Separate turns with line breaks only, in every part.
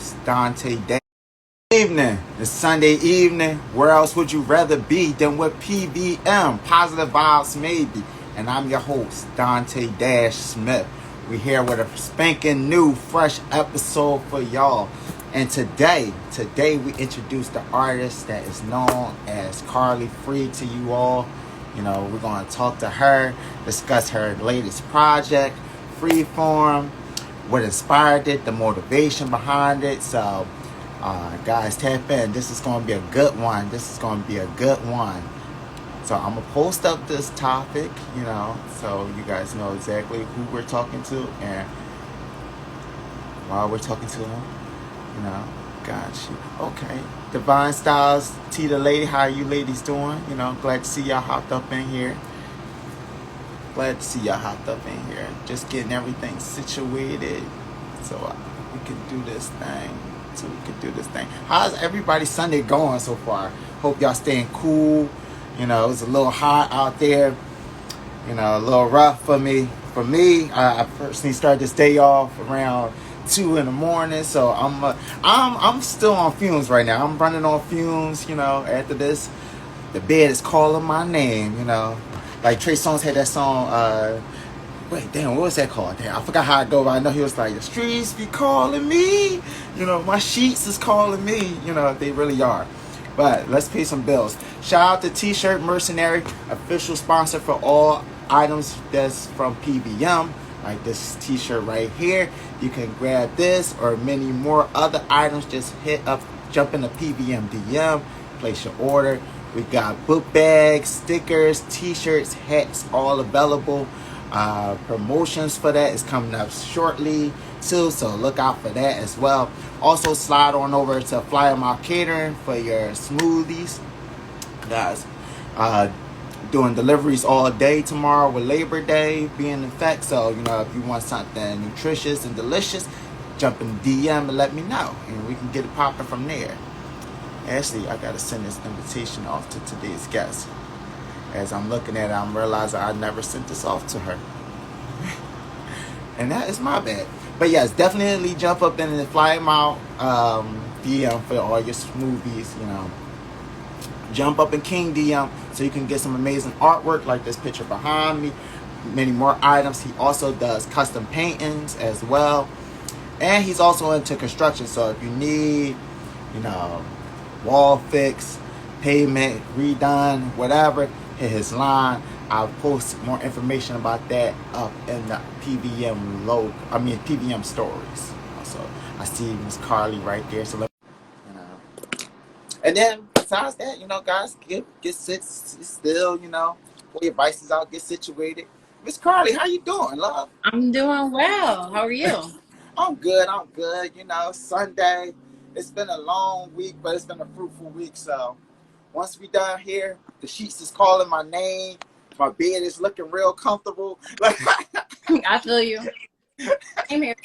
host, Dante Day. Evening, it's Sunday evening. Where else would you rather be than with PVM? Positive Vibes Maybe. And I'm your host, Dante Dash Smith. We're here with a spanking new, fresh episode for y'all. And today we introduce the artist that is known as Carlie Free to you all. You know, we're going to talk to her, discuss her latest project, Freeform, what inspired it, the motivation behind it. So, guys, tap in. This is going to be a good one. So I'm going to post up this topic, you know, so you guys know exactly who we're talking to and why we're talking to them. You know, got you. Okay. Divine Styles, T the Lady, how are you ladies doing? You know, glad to see y'all hopped up in here. Just getting everything situated so we can do this thing. How's everybody's Sunday going so far? Hope y'all staying cool. You know, it's a little hot out there. You know, a little rough for me. I personally started this day off around 2 in the morning, so I'm still on fumes right now. I'm running on fumes. You know, after this, the bed is calling my name. You know, like Trey Songz had that song. Wait, damn, what was that called? Damn, I forgot how it go. But I know he was like, the streets be calling me. You know, my sheets is calling me. You know, they really are. But let's pay some bills. Shout out to T-Shirt Mercenary, official sponsor for all items that's from PVM. Like this T-shirt right here. You can grab this or many more other items. Just jump in the PVM DM, place your order. We got book bags, stickers, T-shirts, hats, all available. Promotions for that is coming up shortly too, so look out for that as well. Also slide on over to Flyer Mile Catering for your smoothies, guys. Doing deliveries all day tomorrow with Labor Day being in effect, so you know, if you want something nutritious and delicious, jump in the DM and let me know and we can get it popping from there. Actually, I gotta send this invitation off to today's guest. As I'm looking at it, I'm realizing I never sent this off to her. And that is my bad. But yes, definitely jump up in the Flyer Mile DM for all your smoothies, you know. Jump up in King DM so you can get some amazing artwork like this picture behind me. Many more items. He also does custom paintings as well. And he's also into construction. So if you need, you know, wall fix, pavement redone, whatever, hit his line. I'll post more information about that up in the PVM stories. So I see Miss Carlie right there. So let you know. And then besides that, you know, guys, get sit still. You know, pull your vices out, get situated. Miss Carlie, how you doing, love?
I'm doing well. How are you?
I'm good. You know, Sunday. It's been a long week, but it's been a fruitful week. So once we done here, the sheets is calling my name. My bed is looking real comfortable.
I feel you. Same here.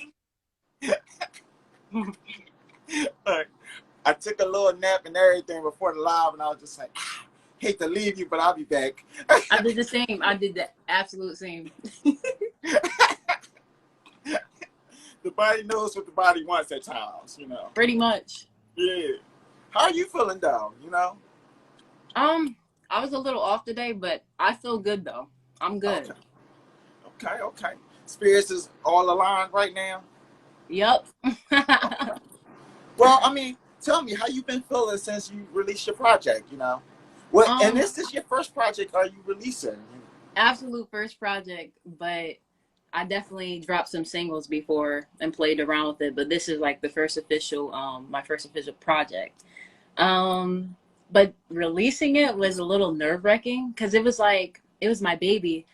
I took a little nap and everything before the live, and I was just like, hate to leave you, but I'll be back.
I did the same. I did the absolute same.
The body knows what the body wants at times, you know.
Pretty much.
Yeah. How are you feeling, though? You know.
I was a little off today, but I feel good though. I'm good.
Okay. Spirits is all aligned right now.
Yep.
Well, I mean, tell me how you been feeling since you released your project. You know. Well, and this is your first project. Are you releasing?
Absolute first project, but I definitely dropped some singles before and played around with it. But this is like the first official, my first official project. But releasing it was a little nerve-wracking because it was my baby.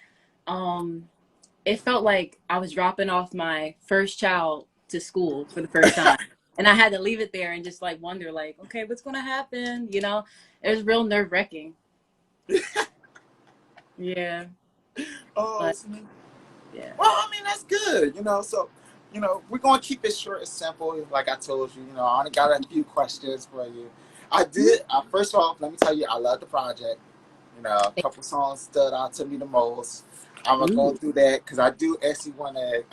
It felt like I was dropping off my first child to school for the first time. And I had to leave it there and just like wonder like, okay, what's going to happen? You know, it was real nerve-wracking. Yeah.
Oh,
But, yeah.
well, I mean, that's good, you know. So, you know, we're going to keep it short and simple. Like I told you, you know, I only got a few questions for you. First off, let me tell you, I love the project. You know, a couple songs stood out to me the most. I'm going to go through that because I do actually want to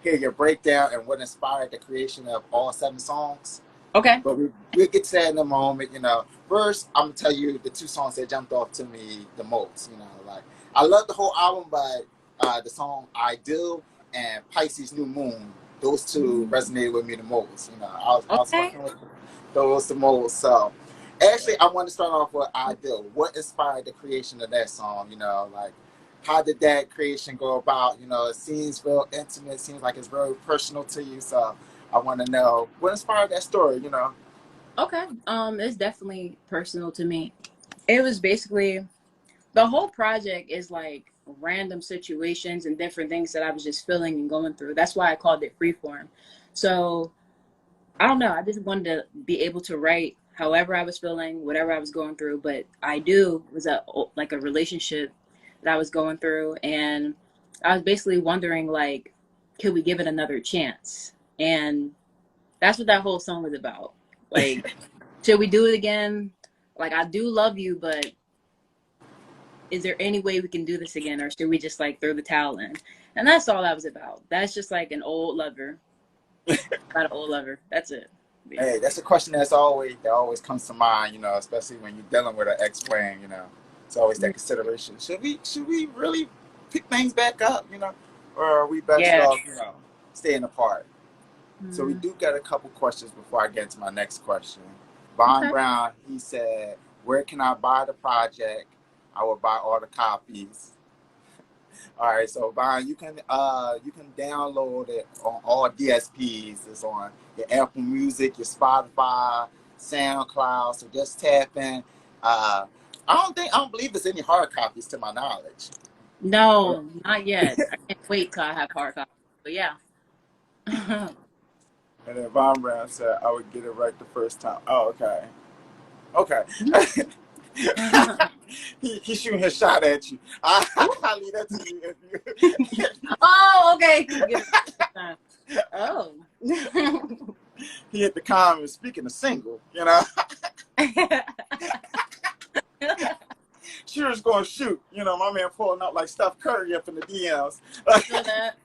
hear your breakdown and what inspired the creation of all 7 songs.
Okay.
But we'll get to that in a moment. First, I'm gonna tell you the 2 songs that jumped off to me the most. Like I love the whole album, but the song "I Do" and Pisces New Moon, those two resonated with me the most. I was
Okay.
fucking with those the most. So, actually, I want to start off with "I Do." What inspired the creation of that song? Like how did that creation go about? It seems real intimate. Seems like it's very personal to you. So I want to know what inspired that story.
Okay. It's definitely personal to me. It was basically the whole project is like random situations and different things that I was just feeling and going through. That's why I called it freeform. So I don't know. I just wanted to be able to write however I was feeling, whatever I was going through. But I do was like a relationship that I was going through, and I was basically wondering like, could we give it another chance? And that's what that whole song was about. Like, should we do it again? Like, I do love you, but is there any way we can do this again, or should we just like throw the towel in? And that's all that was about. That's just like an old lover, not an old lover. That's it. Yeah.
Hey, that's a question that always comes to mind. Especially when you're dealing with an ex-flame. It's always that consideration. Should we really pick things back up? Or are we best
Yeah.
off staying apart? So we
Mm,
do got a couple questions before I get into my next question. Von
okay.
Brown, he said, "Where can I buy the project? I will buy all the copies." All right, so Von, you can download it on all DSPs. It's on your Apple Music, your Spotify, SoundCloud. So just tap in. I don't believe there's any hard copies to my knowledge.
No, not yet. I can't wait till I have hard copy. But yeah.
And then Von Brown said, "I would get it right the first time." Oh, okay. Okay. He's shooting his shot at you. I'll leave that to you.
Oh, okay. Get it. Oh.
He hit the comments. Speaking of single, shooter's going to shoot. My man pulling up like Steph Curry up in the DMs.
Feel that.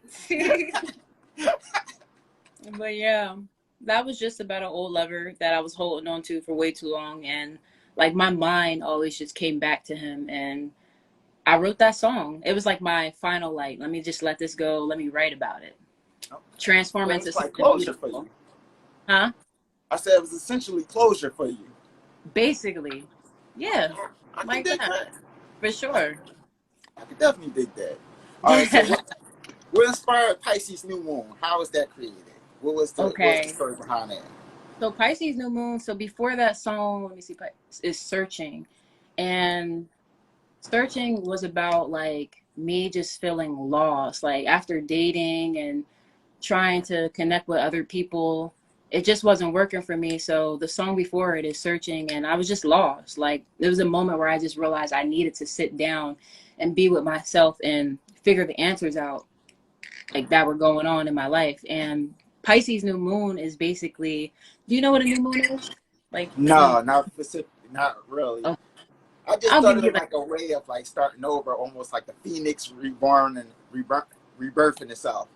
But yeah, that was just about an old lover that I was holding on to for way too long. And like my mind always just came back to him. And I wrote that song. It was like my final, like, let me just let this go. Let me write about it. Transform
Well,
into
it's like
something
closure for
beautiful.
you.
Huh?
I said it was essentially closure for you.
Basically. Yeah.
I can
Like
dig
that.
that.
For sure.
I can definitely dig that. All right, so what inspired Pisces New Moon? How was that created? What was the
Okay.
story behind that?
So Pisces New Moon. So before that song, let me see, is Searching. And Searching was about like me just feeling lost. Like after dating and trying to connect with other people, it just wasn't working for me. So the song before it is Searching, and I was just lost. Like there was a moment where I just realized I needed to sit down and be with myself and figure the answers out like that were going on in my life. And Pisces New Moon is basically, do you know what a new moon is? Like when,
No, not specific, not really.
oh,
I just
I'll
thought
give
of
you
it
like,
like a way of like starting over, almost like the phoenix reborn and rebirthing itself.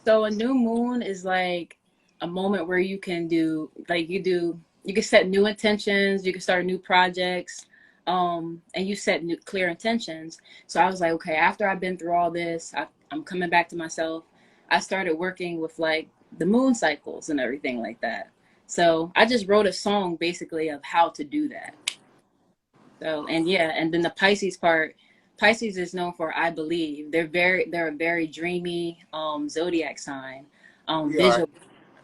so a new moon is like a moment where you can do, like you can set new intentions, you can start new projects, and you set new clear intentions. So I was like, okay, after I've been through all this, I'm coming back to myself. I started working with like the moon cycles and everything like that. So I just wrote a song basically of how to do that. So and yeah, and then the Pisces part, Pisces is known for I believe. They're a very dreamy zodiac sign,
We are.
visual,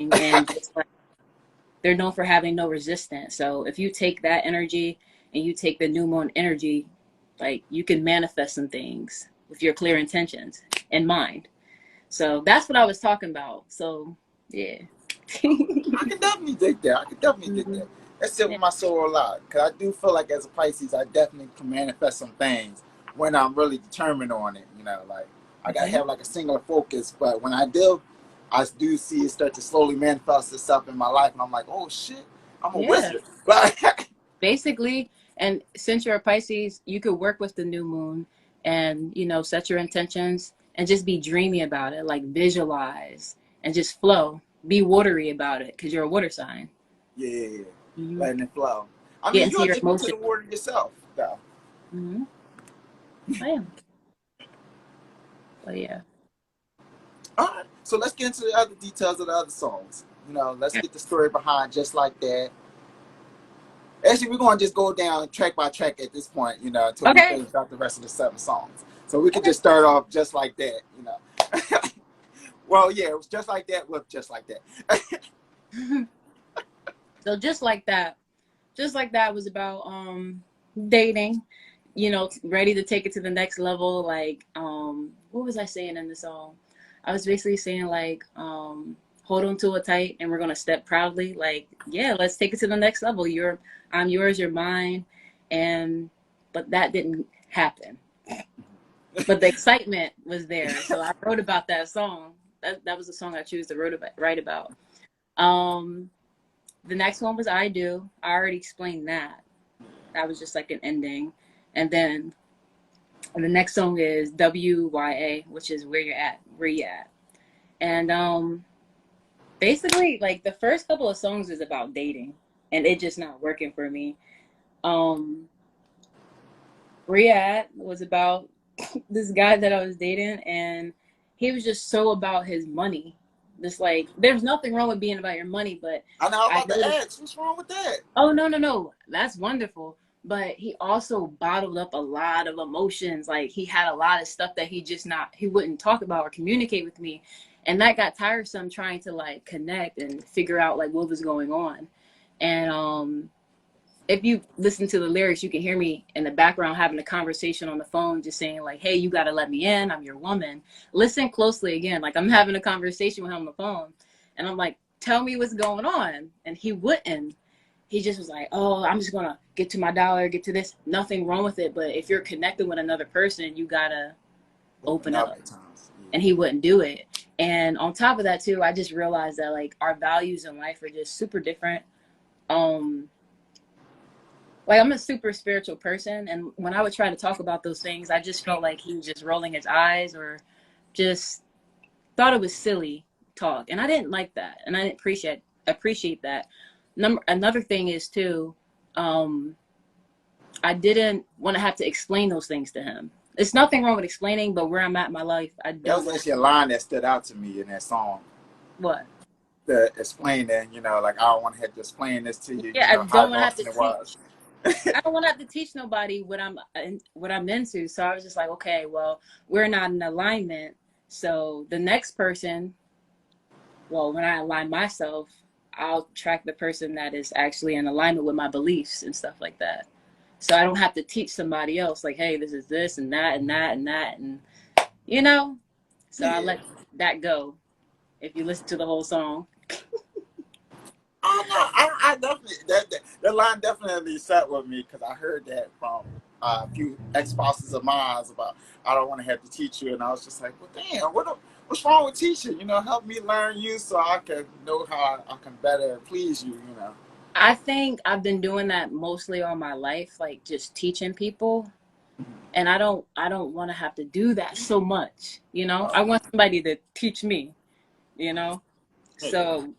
and just like they're known for having no resistance. So if you take that energy and you take the new moon energy, like you can manifest some things with your clear intentions in mind. So that's what I was talking about. So yeah.
I can definitely dig that. I can definitely dig
Mhm.
that. That sit
Yeah.
with my soul a lot. Because I do feel like as a Pisces, I definitely can manifest some things when I'm really determined on it. Like I got to
Mhm.
have like a singular focus. But when I do see it start to slowly manifest itself in my life. And I'm like, oh shit, I'm a
Yeah.
wizard. But
Basically, and since you're a Pisces, you could work with the new moon and set your intentions and just be dreamy about it, like visualize and just flow. Be watery about it because you're a water sign.
Yeah.
Mm-hmm.
Letting it flow. I
Get
mean,
into
you're
your
addicted to
emotions.
the water yourself, though.
Mm-hmm. I am. But yeah.
All right. So let's get into the other details of the other songs. You know, let's get the story behind Just Like That. Actually, we're going to just go down track by track at this point, you know, until we
Okay.
finish out the rest of the 7 songs. So we could
Okay.
just start off just like that, you know. Well, yeah, it was just like that with Just Like That.
So just like that was about dating, you know, ready to take it to the next level. Like what was I saying in the song? I was basically saying like hold on to it tight and we're gonna step proudly. Like, yeah, let's take it to the next level. I'm yours, you're mine. And but that didn't happen. But the excitement was there. So I wrote about that song. That was the song I chose to write about. Um the next one was I Do. I already explained that. That was just like an ending. And then the next song is WYA, which is where you at. And basically like the first couple of songs is about dating and it just not working for me. Um Where you at was about this guy that I was dating and he was just so about his money. Just like there's nothing wrong with being about your money, but
I know
I
about the
noticed.
ads. What's wrong with that?
Oh, no, no, no. That's wonderful. But he also bottled up a lot of emotions. Like he had a lot of stuff that he wouldn't talk about or communicate with me. And that got tiresome trying to like connect and figure out like what was going on. And if you listen to the lyrics, you can hear me in the background having a conversation on the phone, just saying like, hey, you got to let me in. I'm your woman. Listen closely again. Like I'm having a conversation with him on the phone. And I'm like, tell me what's going on. And he wouldn't. He just was like, oh, I'm just going to get to my dollar, get to this. Nothing wrong with it. But if you're connected with another person, you got to open up.
At times. Yeah.
And he wouldn't do it. And on top of that, too, I just realized that like our values in life are just super different. Like I'm a super spiritual person. And when I would try to talk about those things, I just felt like he was just rolling his eyes or just thought it was silly talk. And I didn't like that. And I didn't appreciate that. Another thing is too, I didn't want to have to explain those things to him. There's nothing wrong with explaining, but where I'm at in my life, I
That
don't
was
want
actually a line that stood out to me in that song.
what?
To explain that, you know, like I don't want to have to explain this to you,
Yeah,
you
I
know, how
don't want to have to
often it
teach.
was.
I don't want to have to teach nobody what I'm into. So I was just like, okay, well, we're not in alignment. So the next person, well, when I align myself, I'll track the person that is actually in alignment with my beliefs and stuff like that. So I don't have to teach somebody else like, hey, this is this and that and that and that and you know. So I
Yeah.
let that go. If you listen to the whole song.
I know. I definitely that line definitely sat with me because I heard that from a few ex-spouses of mine about I don't want to have to teach you, and I was just like, well, damn, what's wrong with teaching? You know, help me learn you so I can know how I can better please you. You know.
I think I've been doing that mostly all my life, like just teaching people. And I don't want to have to do that so much, you know. I want somebody to teach me, you know.
Yeah.
So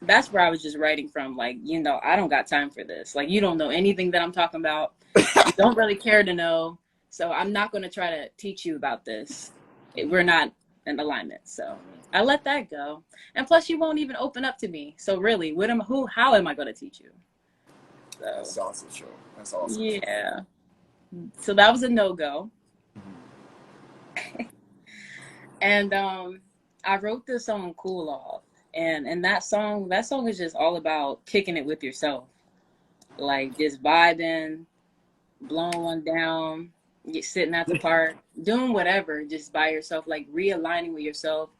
that's where I was just writing from. Like, you know, I don't got time for this. Like, you don't know anything that I'm talking about. You don't really care to know. So I'm not going to try to teach you about this. We're not in alignment. So I let that go. And plus, you won't even open up to me. So really, how am I going to teach you? So
That's also true. That's also true.
yeah. So that was a no-go. And I wrote this song Cool Off. And that song is just all about kicking it with yourself. Like just vibing, blowing one down, just sitting at the park, doing whatever, just by yourself, like realigning with yourself,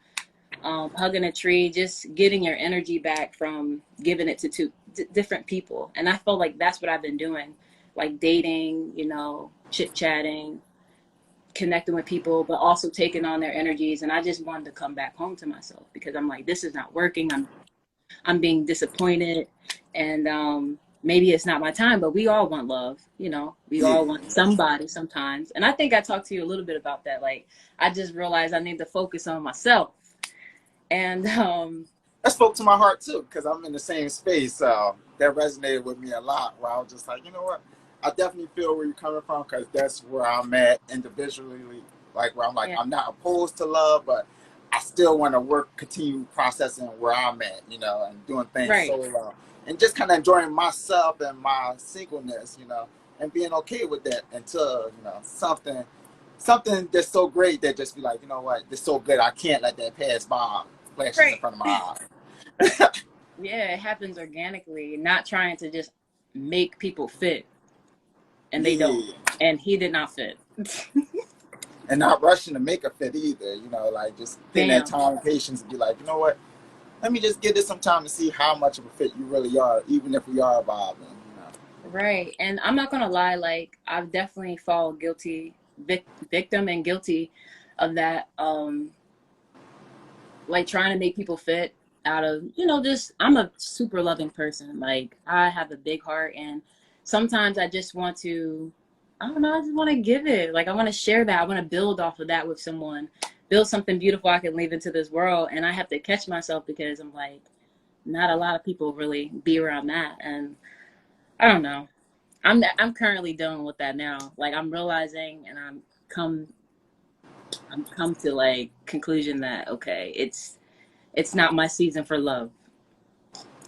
hugging a tree, just getting your energy back from giving it to different people. And I felt like that's what I've been doing, like dating, you know, chit-chatting, connecting with people, but also taking on their energies. And I just wanted to come back home to myself because I'm like, this is not working. I'm being disappointed. And maybe it's not my time, but we all want love, you know, we
Yeah.
all want somebody sometimes. And I think I talked to you a little bit about that. Like, I just realized I need to focus on myself. And
That spoke to my heart too, because I'm in the same space. That resonated with me a lot. Where I was just like, you know what? I definitely feel where you're coming from, because that's where I'm at individually. Like where I'm like,
yeah,
I'm not opposed to love, but I still want to continue processing where I'm at, you know, and doing things
right,
solo, and just kind of enjoying myself and my singleness, you know, and being okay with that until, you know, something that's so great that just be like, you know what, it's so good, I can't let that pass by, flashes in
right.
front of my eyes.
Yeah, it happens organically, not trying to just make people fit, and they don't.
Yeah.
And he did not fit.
And not rushing to make a fit either, you know, like just taking that
Bam.
time and patience to be like, you know what, let me just give this some time to see how much of a fit you really are, even if we are vibing, you know.
Right. And I'm not gonna lie, like I've definitely fallen guilty, victim and guilty of that. Like trying to make people fit out of, you know, just I'm a super loving person. Like I have a big heart, and sometimes I just want to, I don't know, I just want to give it. Like I want to share that. I want to build off of that with someone, build something beautiful I can leave into this world. And I have to catch myself because I'm like, not a lot of people really be where I'm at. And I don't know. I'm currently dealing with that now. Like I'm realizing, and come I'm come to like conclusion that okay, it's not my season for love.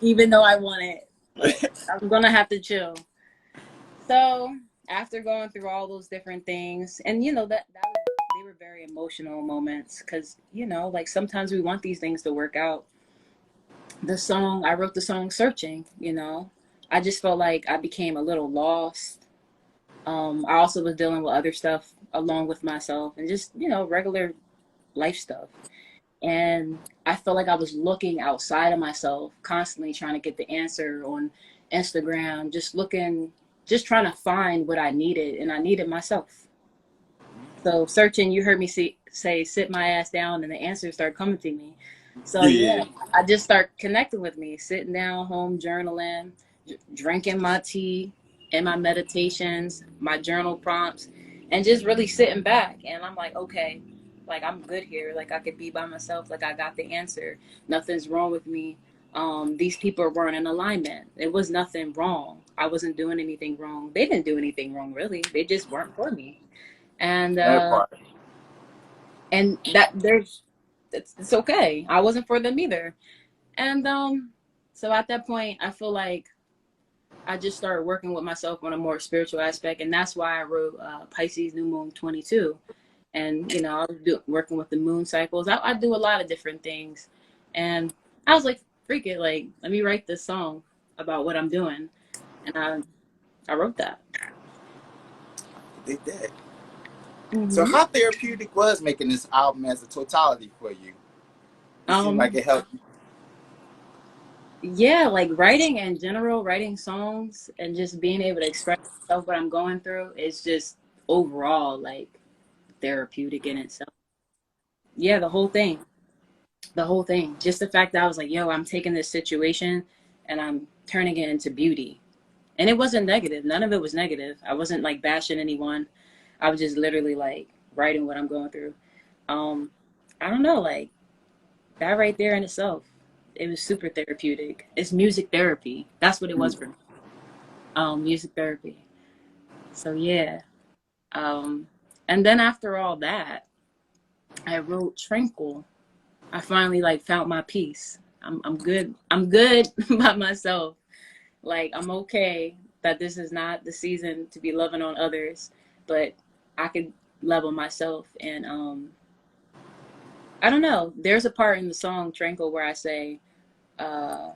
Even though I want it, like I'm gonna have to chill. So after going through all those different things, and you know that was, they were very emotional moments because you know like sometimes we want these things to work out. The song I wrote the song "Searching." You know, I just felt like I became a little lost. I also was dealing with other stuff along with myself and just you know regular life stuff. And I felt like I was looking outside of myself, constantly trying to get the answer on Instagram, just looking, just trying to find what I needed, and I needed myself. So searching, you heard me say, sit my ass down, and the answers start coming to me. So yeah,
Yeah.
I just start connecting with me, sitting down home, journaling, drinking my tea and my meditations, my journal prompts, and just really sitting back. And I'm like, okay, like I'm good here. Like I could be by myself. Like I got the answer. Nothing's wrong with me. These people weren't in alignment. It was nothing wrong. I wasn't doing anything wrong. They didn't do anything wrong, really. They just weren't for me. And
That part.
that there's it's okay. I wasn't for them either. And so at that point I feel like I just started working with myself on a more spiritual aspect, and that's why I wrote Pisces New Moon 22. And you know I was working with the moon cycles. I do a lot of different things, and I was like, freak it, like let me write this song about what I'm doing. And I wrote that.
They did. So
Hmm.
how therapeutic was making this album as a totality for you? It seemed like
um
it helped you.
yeah, like writing in general, writing songs and just being able to express myself what I'm going through is just overall like therapeutic in itself. Yeah, the whole thing, just the fact that I was like, yo, I'm taking this situation and I'm turning it into beauty. And it wasn't negative, none of it was negative. I wasn't like bashing anyone. I was just literally like writing what I'm going through. um I don't know, like that right there in itself, it was super therapeutic. It's music therapy, that's what it was for me. Music therapy. So yeah. Um, and then after all that, I wrote Tranquil. I finally like found my peace. I'm good. I'm good by myself. Like I'm okay that this is not the season to be loving on others, but I could love on myself. And I don't know. There's a part in the song Tranquil where I say, uh,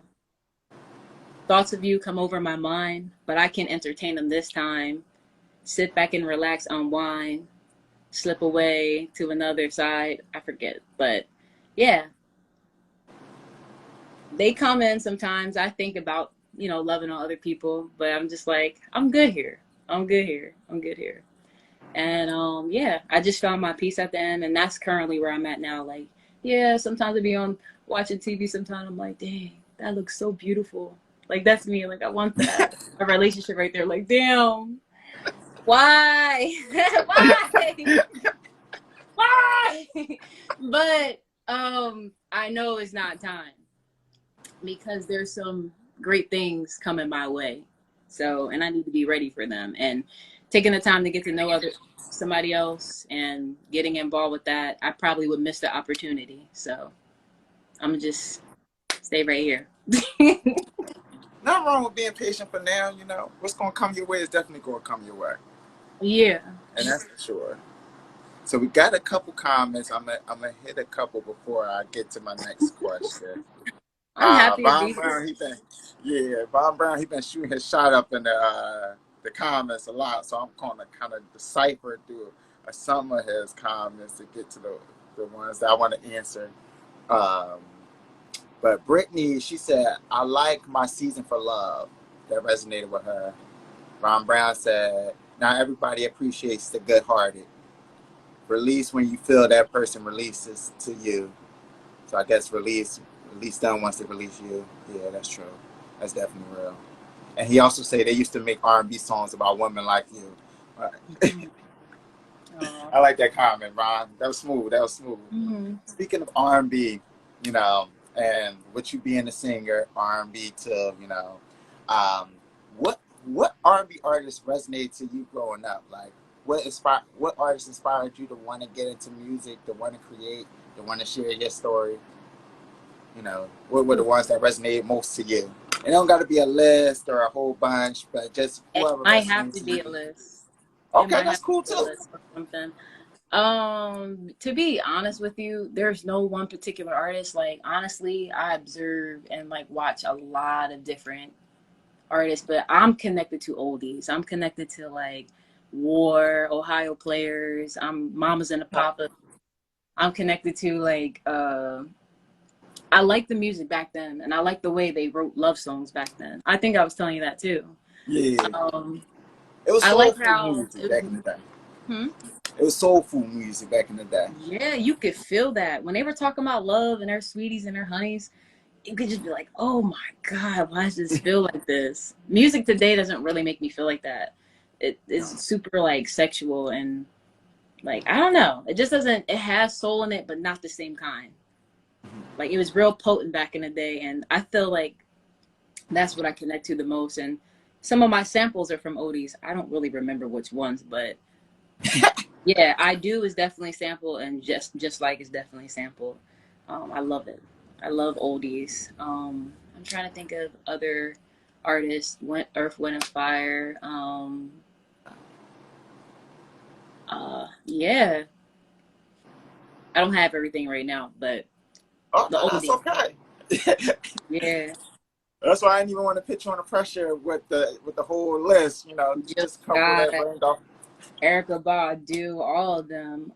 thoughts of you come over my mind, but I can entertain them this time. Sit back and relax, unwind, slip away to another side. I forget, but yeah, they come in sometimes. I think about loving on other people, but I'm just like I'm good here. I'm good here. I'm good here. And yeah, I just found my peace at the end, and that's currently where I'm at now. Like yeah, sometimes I be on watching TV. Sometimes I'm like, dang, that looks so beautiful. Like that's me. Like I want that. A relationship right there. Like damn. Why? Why? Why? But I know it's not time because there's some great things coming my way. So, and I need to be ready for them. And taking the time to get to know somebody else and getting involved with that, I probably would miss the opportunity. So, I'm gonna just stay right here.
Nothing wrong with being patient for now. What's gonna come your way is definitely gonna come your way,
Yeah.
and that's for sure. So we got a couple comments. I'm gonna hit a couple before I get to my next question.
I'm happy to
Von
be here.
Brown, Von Brown, he been shooting his shot up in the comments a lot. So I'm gonna kind of decipher through some of his comments to get to the ones that I want to answer. Um, but Brittany, she said, "I like my season for love." That resonated with her. Von Brown said, "Not everybody appreciates the good-hearted. Release when you feel that person releases to you." So I guess release them once they release you. Yeah, that's true. That's definitely real. And he also said they used to make R&B songs about women like you.
Mm-hmm.
I like that comment, Ron. That was smooth.
Mm-hmm.
Speaking of R&B, and with you being a singer, R&B too, um, what R&B artists resonated to you growing up? Like, what artists inspired you to want to get into music, to want to create, to want to share your story? What were the ones that resonated most to you? It don't got to be a list or a whole bunch, but just
It
whoever
might have
resonates
to
to
be
you.
a list. It
Okay,
might have
that's
to
cool
be a
too.
list or something. To be honest with you, there's no one particular artist. Like honestly, I observe and like watch a lot of different artists, but I'm connected to oldies. I'm connected to like War, Ohio Players. I'm Mamas and the Papas. I'm connected to like I like the music back then, and I like the way they wrote love songs back then. I think I was telling you that too.
Yeah,
Um,
it was
I like
soulful
how
music
it was.
back in the day.
Hmm?
It was soulful music back in the day.
Yeah, you could feel that when they were talking about love and their sweeties and their honeys. You could just be like, "Oh my God, why does this feel like this?" Music today doesn't really make me feel like that. It is
No.
super like sexual and like I don't know. It just doesn't. It has soul in it, but not the same kind. Like it was real potent back in the day, and I feel like that's what I connect to the most. And some of my samples are from oldies. I don't really remember which ones, but yeah, I do is definitely sample, and just like is definitely sample. I love it. I love oldies. I'm trying to think of other artists. Earth, Wind, and Fire. Yeah, I don't have everything right now, but
Oh
the
no, that's
oldies.
okay.
Yeah,
That's why I didn't even want to put you on the pressure with the whole list.
Jill
Just a couple
Scott,
that burned off.
Erica Badu, all of them.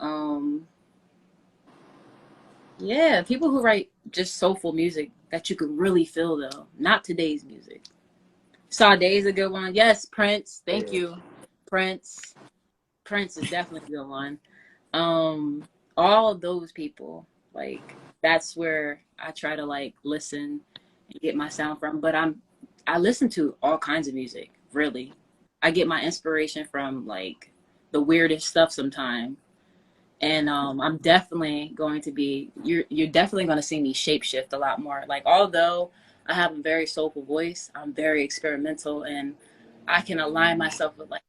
Yeah, people who write just soulful music that you could really feel though, not today's music. Sade's a good one. Yes, Prince. Thank
Yeah.
you. Prince. Prince is definitely a good one. All of those people, like that's where I try to like listen and get my sound from. But I listen to all kinds of music, really. I get my inspiration from like the weirdest stuff sometimes. And I'm definitely going to be you're definitely going to see me shapeshift a lot more. Like although I have a very soulful voice, I'm very experimental and I can align myself with like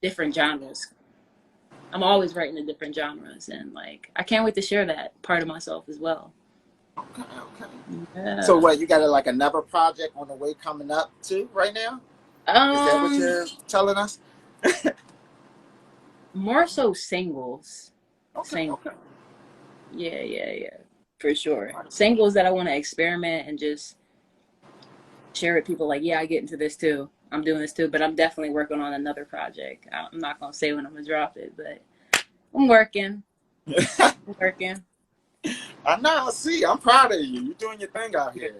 different genres. I'm always writing in different genres and like I can't wait to share that part of myself as well.
Okay, okay. So
Yeah.
what? You got like another project on the way coming up too right now? Is that what
Um
you're telling us?
More so singles.
Okay,
Singles.
okay.
Yeah, yeah, yeah. For sure. Singles that I want to experiment and just share with people like, yeah, I get into this too. I'm doing this too, but I'm definitely working on another project. I'm not gonna say when I'm gonna drop it, but I'm working. I'm working.
I know. See, I'm proud of you. You're doing your thing out here.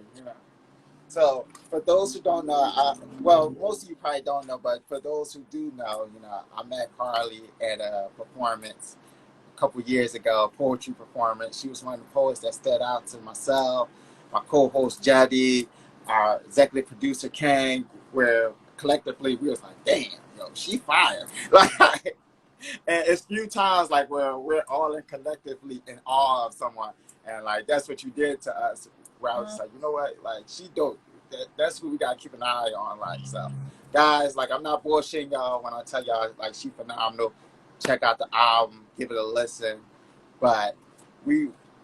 So for those who don't know, well, most of you probably don't know, but for those who do know, I met Carlie at a performance a couple years ago, a poetry performance. She was one of the poets that stood out to myself, my co-host Jadi, our executive producer Kang, where collectively we was like, damn, yo, she fire. Like, and it's few times like where we're all in collectively in awe of someone, and like that's what you did to us. Where I was just like, you know what, like she dope. That's who we gotta keep an eye on. Like, so, guys, like I'm not bullshitting y'all when I tell y'all like she phenomenal. Check out the album, give it a listen. But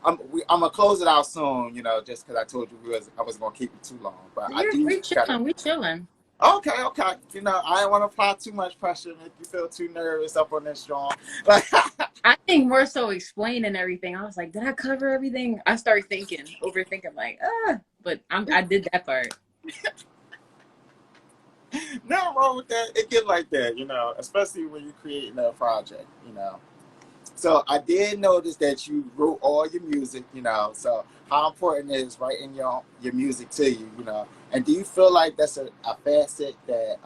I'm gonna close it out soon, you know, just because I told you I wasn't gonna keep it too long. But I do
We
gotta.
chilling. We chilling.
Okay, okay. You know, I don't want to apply too much pressure, make you feel too nervous up on this, John. Like,
I think more so explaining everything. I was like, did I cover everything? I started thinking, overthinking, like, but I did that part.
nothing wrong with that. It get like that, you know, especially when you're creating a project, you know. So I did notice that you wrote all your music, you know. So how important is writing your music to you, you know? And do you feel like that's a facet that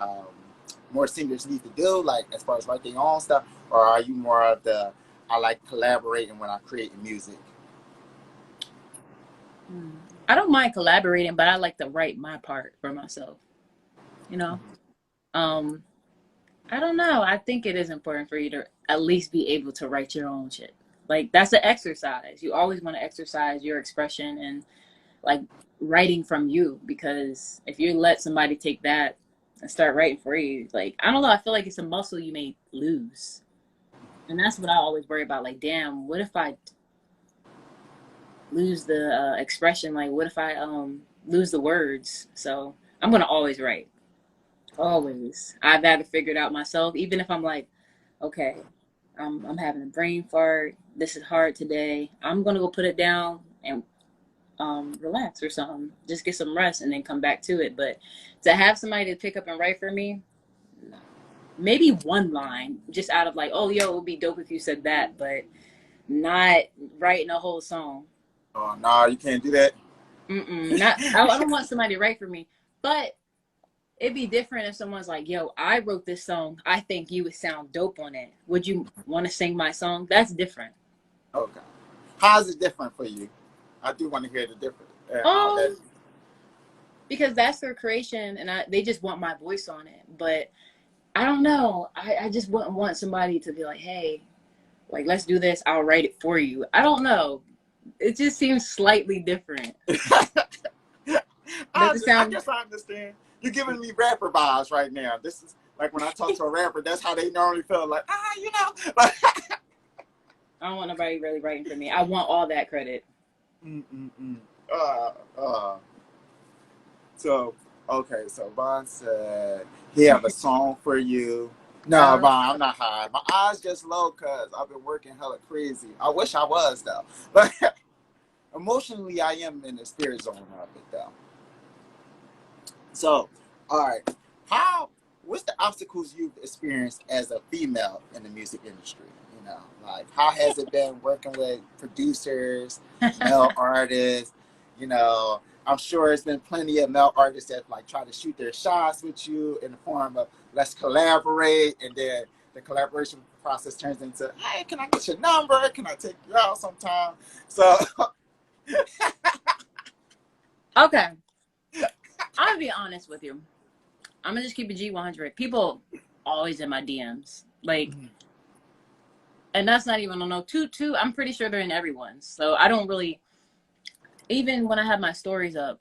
more singers need to do, like as far as writing their own stuff, or are you more of the I like collaborating when I'm creating music?
I don't mind collaborating, but I like to write my part for myself. You know, um, I don't know. I think it is important for you to at least be able to write your own shit. Like that's an exercise. You always want to exercise your expression and like writing from you, because if you let somebody take that and start writing for you, like I don't know, I feel like it's a muscle you may lose. And that's what I always worry about. Like, damn, what if I lose the expression? Like, what if I lose the words? So I'm gonna always write. Always. I've had to figure it out myself. Even if I'm like, okay, I'm having a brain fart. This is hard today. I'm gonna go put it down and relax or something. Just get some rest and then come back to it. But to have somebody to pick up and write for me, no. Maybe one line, just out of like, oh, yo, it would be dope if you said that, but not writing a whole song.
Oh no, you can't do that.
Not. I don't want somebody to write for me, but it'd be different if someone's like, yo, I wrote this song. I think you would sound dope on it. Would you want to sing my song? That's different.
Okay. How is it different for you? I do want to hear the difference. How that.
Because that's their creation, and they just want my voice on it. But I don't know. I just wouldn't want somebody to be like, hey, like, let's do this. I'll write it for you. I don't know. It just seems slightly different. Does it
I
sound?
guess I understand. You're giving me rapper vibes right now. This is like when I talk to a rapper, that's how they normally feel. Like, you know.
I don't want nobody really writing for me. I want all that credit.
Uh, uh. So, okay. So Von said he have a song for you. No, Von, I'm not high. My eyes just low because I've been working hella crazy. I wish I was though, but emotionally, I am in the spirit zone of it though. So, all right, what's the obstacles you've experienced as a female in the music industry? You know, like how has it been working with producers, male artists? You know, I'm sure there's been plenty of male artists that like try to shoot their shots with you in the form of let's collaborate, and then the collaboration process turns into, hey, can I get your number? Can I take you out sometime? So,
Okay. I'll be honest with you. I'm gonna just keep it G100. People always in my DMs, like, and that's not even on no two. I'm pretty sure they're in everyone's. So I don't really, even when I have my stories up,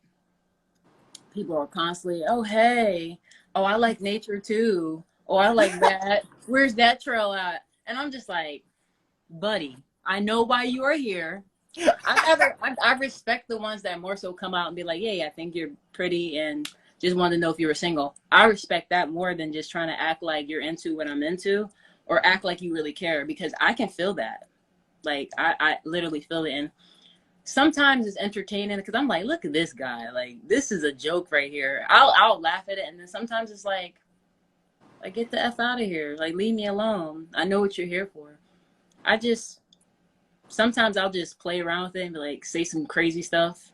people are constantly, oh hey, oh I like nature too, oh I like that. Where's that trail at? And I'm just like, buddy, I know why you are here. I respect the ones that more so come out and be like, yeah, I think you're pretty and just wanted to know if you were single. I respect that more than just trying to act like you're into what I'm into or act like you really care, because I can feel that. Like I literally feel it. And sometimes it's entertaining because I'm like, look at this guy. Like this is a joke right here. I'll laugh at it. And then sometimes it's like get the F out of here. Like leave me alone. I know what you're here for. I just sometimes I'll just play around with it and be like say some crazy stuff,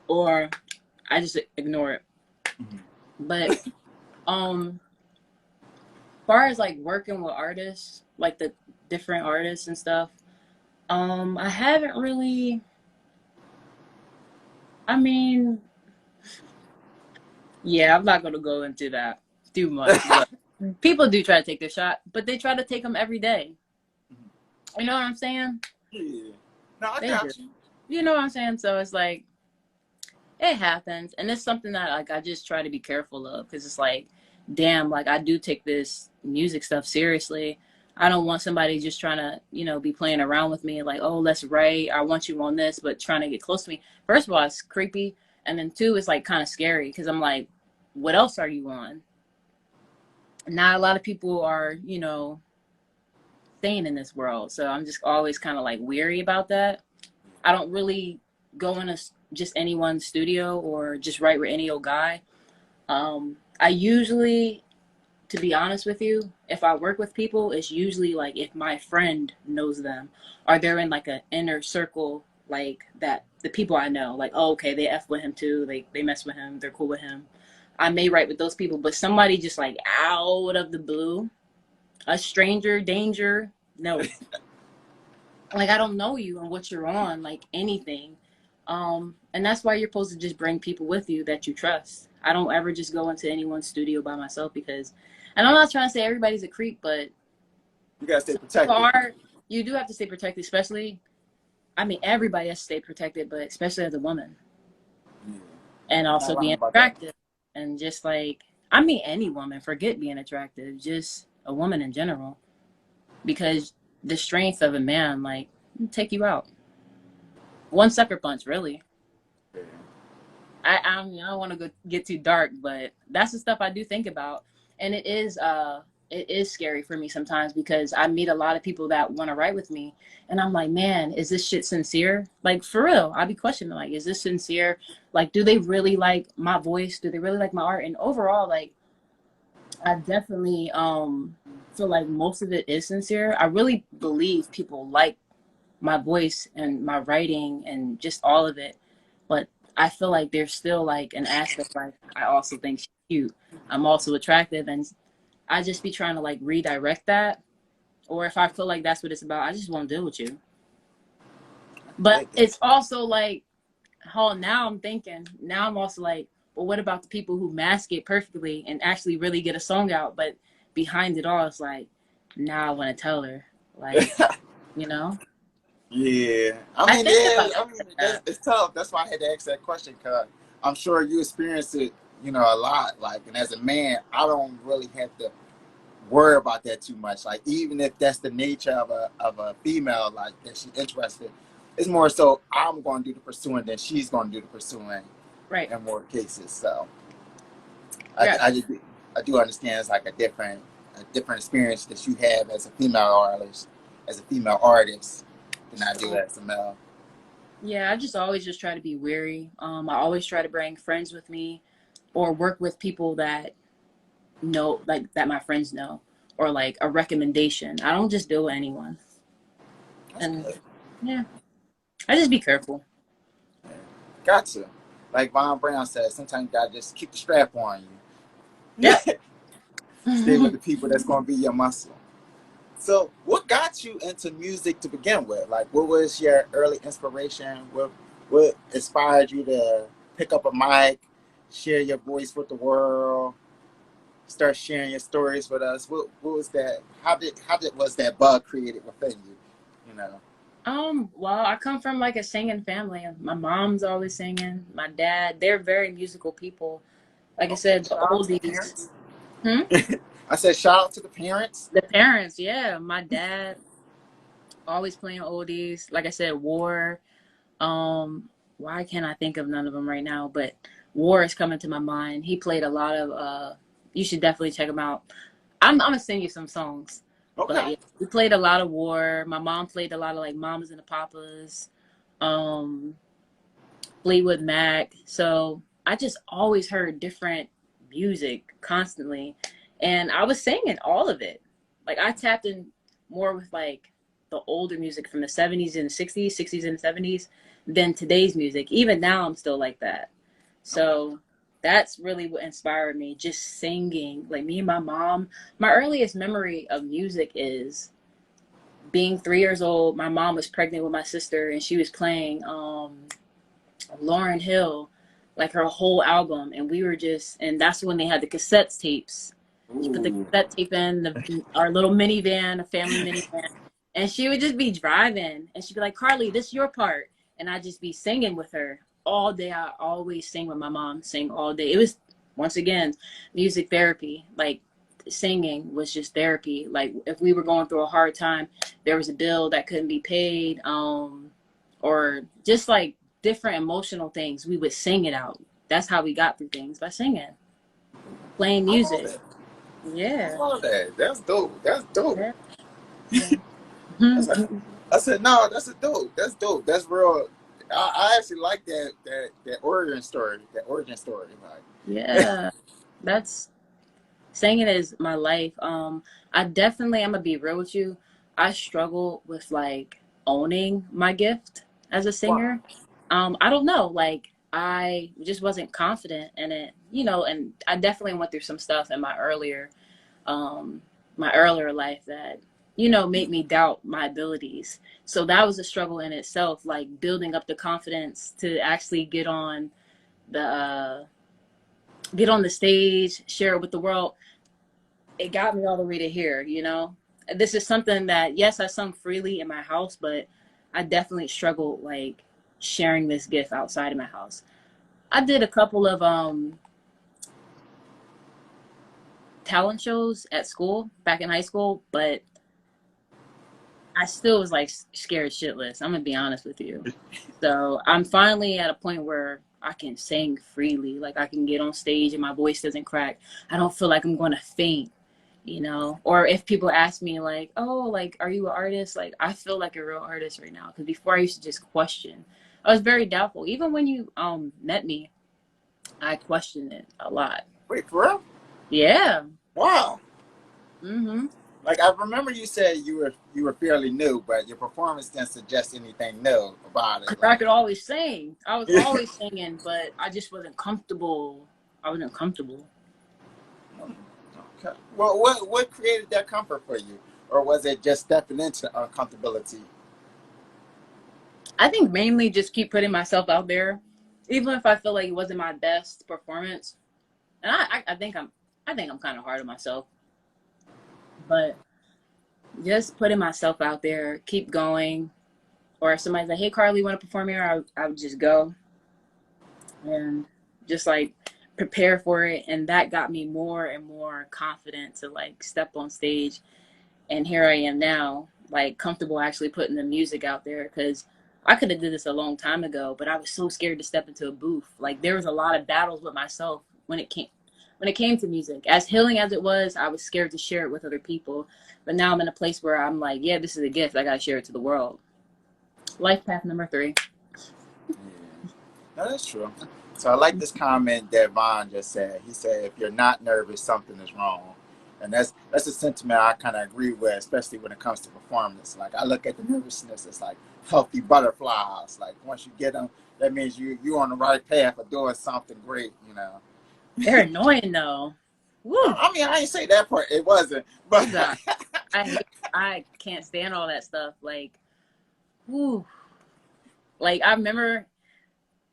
or I just ignore it. But as far as like working with artists, like the different artists and stuff, I haven't really. I mean, Yeah, I'm not gonna go into that too much, but people do try to take their shot, but they try to take them every day. You know what I'm saying?
Yeah. No, I
They do.
got you.
You know what I'm saying? So it's like it happens, and it's something that like I just try to be careful of because it's like, damn, like I do take this music stuff seriously. I don't want somebody just trying to, be playing around with me like, oh, let's write. I want you on this, but trying to get close to me. First of all, it's creepy, and then two, it's like kind of scary because I'm like, what else are you on? Not a lot of people are, staying in this world, so I'm just always kind of like weary about that. I don't really go in just anyone's studio or just write with any old guy. I usually, to be honest with you, if I work with people, it's usually like if my friend knows them or they're in like an inner circle, like that, the people I know, like, oh, okay, they F with him too. They mess with him. They're cool with him. I may write with those people, but somebody just like out of the blue, a stranger, danger, no. Like I don't know you and what you're on, like anything. And that's why you're supposed to just bring people with you that you trust. I don't ever just go into anyone's studio by myself because, and I'm not trying to say everybody's a creep, but
You gotta stay
some people
protected.
are. You do have to stay protected, especially. I mean, everybody has to stay protected, but especially as a woman,
Yeah.
and
You're not
also
lying
being
about that.
attractive, and just like I mean, any woman. Forget being attractive, just a woman in general, because the strength of a man, like, take you out. One sucker punch, really.
Yeah.
I mean, I don't want to go get too dark, but that's the stuff I do think about, and it is scary for me sometimes because I meet a lot of people that want to write with me, and I'm like, man, is this shit sincere? Like for real, I be questioning like, is this sincere? Like, do they really like my voice? Do they really like my art? And overall, like, I definitely feel like most of it is sincere. I really believe people like my voice and my writing and just all of it. But I feel like there's still like an aspect like I also think she's cute. I'm also attractive and I just be trying to like redirect that. Or if I feel like that's what it's about, I just won't deal with you.
I
But
dig that.
it's also like, oh, now I'm also like, well, what about the people who mask it perfectly and actually really get a song out, but behind it all, it's like, now I want to tell her, like, you know,
Yeah.
I think about
I
stuff
mean,
like that.
it's tough. That's why I had to ask that question because I'm sure you experience it, a lot. Like, and as a man, I don't really have to worry about that too much. Like, even if that's the nature of a female, like that she's interested, it's more so I'm going to do the pursuing than she's going to do the pursuing
Right.
in more cases. So I,
Yeah.
I, just, I do understand it's like a different experience that you have as a female artist than I do as a male.
Yeah, I just always just try to be wary. I always try to bring friends with me or work with people that know, like that my friends know, or like a recommendation. I don't just deal with anyone.
That's
And
good.
yeah, I just be careful.
Yeah. Gotcha. Like Von Brown said, sometimes you gotta just keep the strap on you.
Yep.
Stay with the people that's gonna be your muscle. So, what got you into music to begin with? Like, what was your early inspiration? What inspired you to pick up a mic, share your voice with the world, start sharing your stories with us? What was that? How did was that bug created within you? You know.
Well, I come from like a singing family. My mom's always singing. My dad, they're very musical people. Like I
Okay.
said, the
Shout out to the
oldies.
parents.
Hmm?
I said shout out to the parents.
The parents, yeah. My dad always playing oldies. Like I said, War. Why can't I think of none of them right now? But War is coming to my mind. He played a lot of. You should definitely check him out. I'm gonna sing you some songs, but
Okay.
yeah, we played a lot of War. My mom played a lot of like Mamas and the Papas, um, Fleetwood Mac. So I just always heard different music constantly, and I was singing all of it. Like I tapped in more with like the older music from the 70s and 60s, 60s and 70s than today's music. Even now, I'm still like that.
Okay.
So that's really what inspired me, just singing. Like me and my mom, my earliest memory of music is being 3 years old. My mom was pregnant with my sister and she was playing Lauren Hill. like her whole album, and we were just, and that's when they had the cassette tapes. You put the
Ooh.
cassette tape in our little minivan, a family minivan, and she would just be driving, and she'd be like, "Carlie, this is your part," and I'd just be singing with her all day. I always sing with my mom, sing all day. It was, once again, music therapy. Like, singing was just therapy. Like, if we were going through a hard time, there was a bill that couldn't be paid, or just like different emotional things, we would sing it out. That's how we got through things, by singing, playing
I love
music.
that. I
Yeah.
love that. That's dope. That's dope.
Yeah. Yeah.
That's like, I said, no, that's a dope. That's dope. That's real. I actually like that origin story. That origin story. Like,
Yeah. That's, singing is my life. I definitely, I'm gonna be real with you. I struggle with like owning my gift as a
wow.
singer. I don't know, like I just wasn't confident in it, and I definitely went through some stuff in um my earlier life that made me doubt my abilities. So that was a struggle in itself, like building up the confidence to actually the uh get on the stage, share it with the world. It got me all the way to here. This is something that, yes, I sung freely in my house, but I definitely struggled like sharing this gift outside of my house. I did a couple of talent shows at school back in high school, but I still was like scared shitless. I'm gonna be honest with you. So I'm finally at a point where I can sing freely. Like, I can get on stage and my voice doesn't crack. I don't feel like I'm gonna faint. Or if people ask me like, "Oh, like, are you an artist?" Like, I feel like a real artist right now. Because before I used to just question. I was very doubtful. Even when you met me, I questioned it a lot.
Wait, for real?
Yeah.
Wow.
Mhm.
Like I remember you said you were fairly new, but your performance didn't suggest anything new about it.
Because I
Like,
could always sing. I was always singing, but I just wasn't comfortable. I wasn't comfortable.
okay. Well, what created that comfort for you, or was it just stepping into uncomfortability?
I think mainly just keep putting myself out there, even if I feel like it wasn't my best performance. And I think I'm kind of hard on myself, but just putting myself out there, keep going. Or if somebody's like, "Hey, Carlie, want to perform here?" I would just go and just like prepare for it, and that got me more and more confident to like step on stage. And here I am now, like comfortable actually putting the music out there, because I could have did this a long time ago, but I was so scared to step into a booth. Like, there was a lot of battles with myself when it came to music. As healing as it was, I was scared to share it with other people. But now I'm in a place where I'm like, yeah, this is a gift. I gotta share it to the world. Life path number 3.
Yeah, no, that's true. So I like this comment that Vaughn just said. He said, "If you're not nervous, something is wrong," and that's a sentiment I kind of agree with, especially when it comes to performance. Like I look at the nervousness as like healthy butterflies. Like once you get them, that means you're on the right path of doing something great. You know.
They're annoying though. Woo!
I mean, I ain't say that part. It wasn't, but
Oh God, I can't stand all that stuff. Like, woo! Like, I remember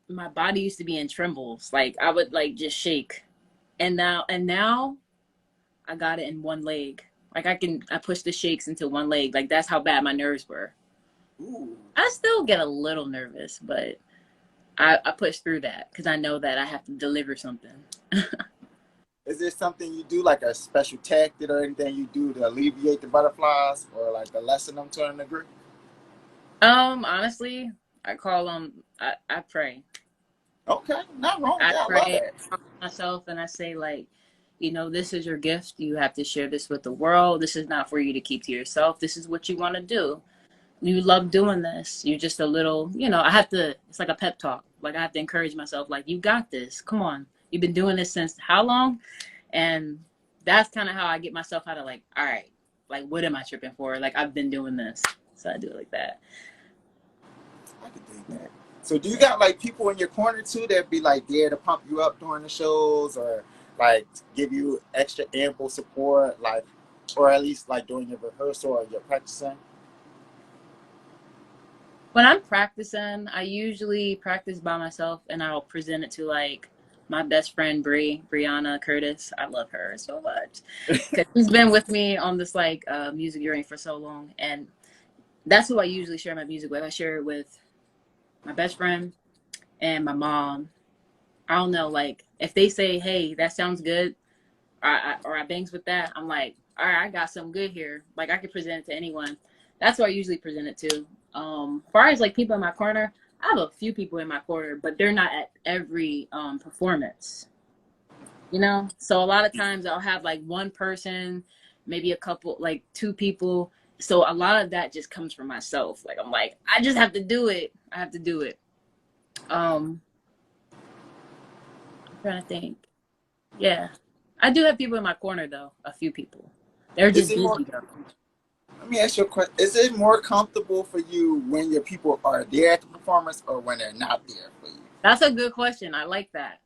my body used to be in trembles. Like, I would like just shake, and now I got it in one leg. Like, I push the shakes into one leg. Like, that's how bad my nerves were.
ooh.
I still get a little nervous, but I push through that because I know that I have to deliver something.
Is there something you do, like a special tactic or anything you do to alleviate the butterflies or like to lessen them to a degree?
Honestly, I call them. I pray.
Okay, not wrong with
I
that. I love
pray
that.
myself, and I say, like, this is your gift. You have to share this with the world. This is not for you to keep to yourself. This is what you want to do. You love doing this. You're just a little, I have to, it's like a pep talk. Like, I have to encourage myself, like, you got this. Come on. You've been doing this since how long? And that's kind of how I get myself out of, like, all right, like, what am I tripping for? Like, I've been doing this. So I do it like that.
I could dig that. So do you got like people in your corner too that be like there to pump you up during the shows or like give you extra ample support, like or at least like during your rehearsal or your practicing?
When I'm practicing, I usually practice by myself and I'll present it to like my best friend Brianna Curtis. I love her so much because she's been with me on this like music journey for so long, and that's who I usually share my music with. I share it with my best friend and my mom. I don't know, like if they say, "Hey, that sounds good," or I bangs with that, I'm like, "All right, I got something good here." Like I could present it to anyone. That's who I usually present it to. As far as like people in my corner, I have a few people in my corner, but they're not at every performance. You know, so a lot of times I'll have like one person, maybe a couple, like two people. So a lot of that just comes from myself. Like I'm like, I just have to do it. I have to do it. Um, I'm trying to think. Yeah, I do have people in my corner though. A few people. They're
Is
just
it more?
busy though.
Let me ask you a question. Is it more comfortable for you when your people are there at the performance or when they're not there for you?
That's a good question. I like that.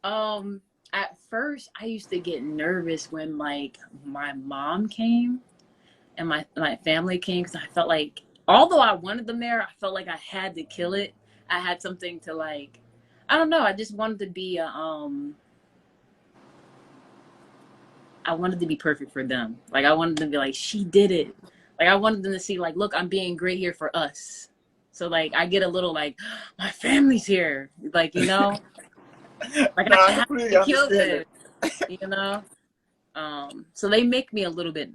Um, at first, I used to get nervous when like my mom came and my family came because I felt like although I wanted them there, I felt like I had to kill it. I had something to like. I don't know. I just wanted to be I wanted to be perfect for them. Like I wanted them to be like, she did it. Like I wanted them to see like, look, I'm being great here for us. So like I get a little like, my family's here. Like, you know, like
No, I
I have
completely
to kill
understand
this,
it.
you know? So they make me a little bit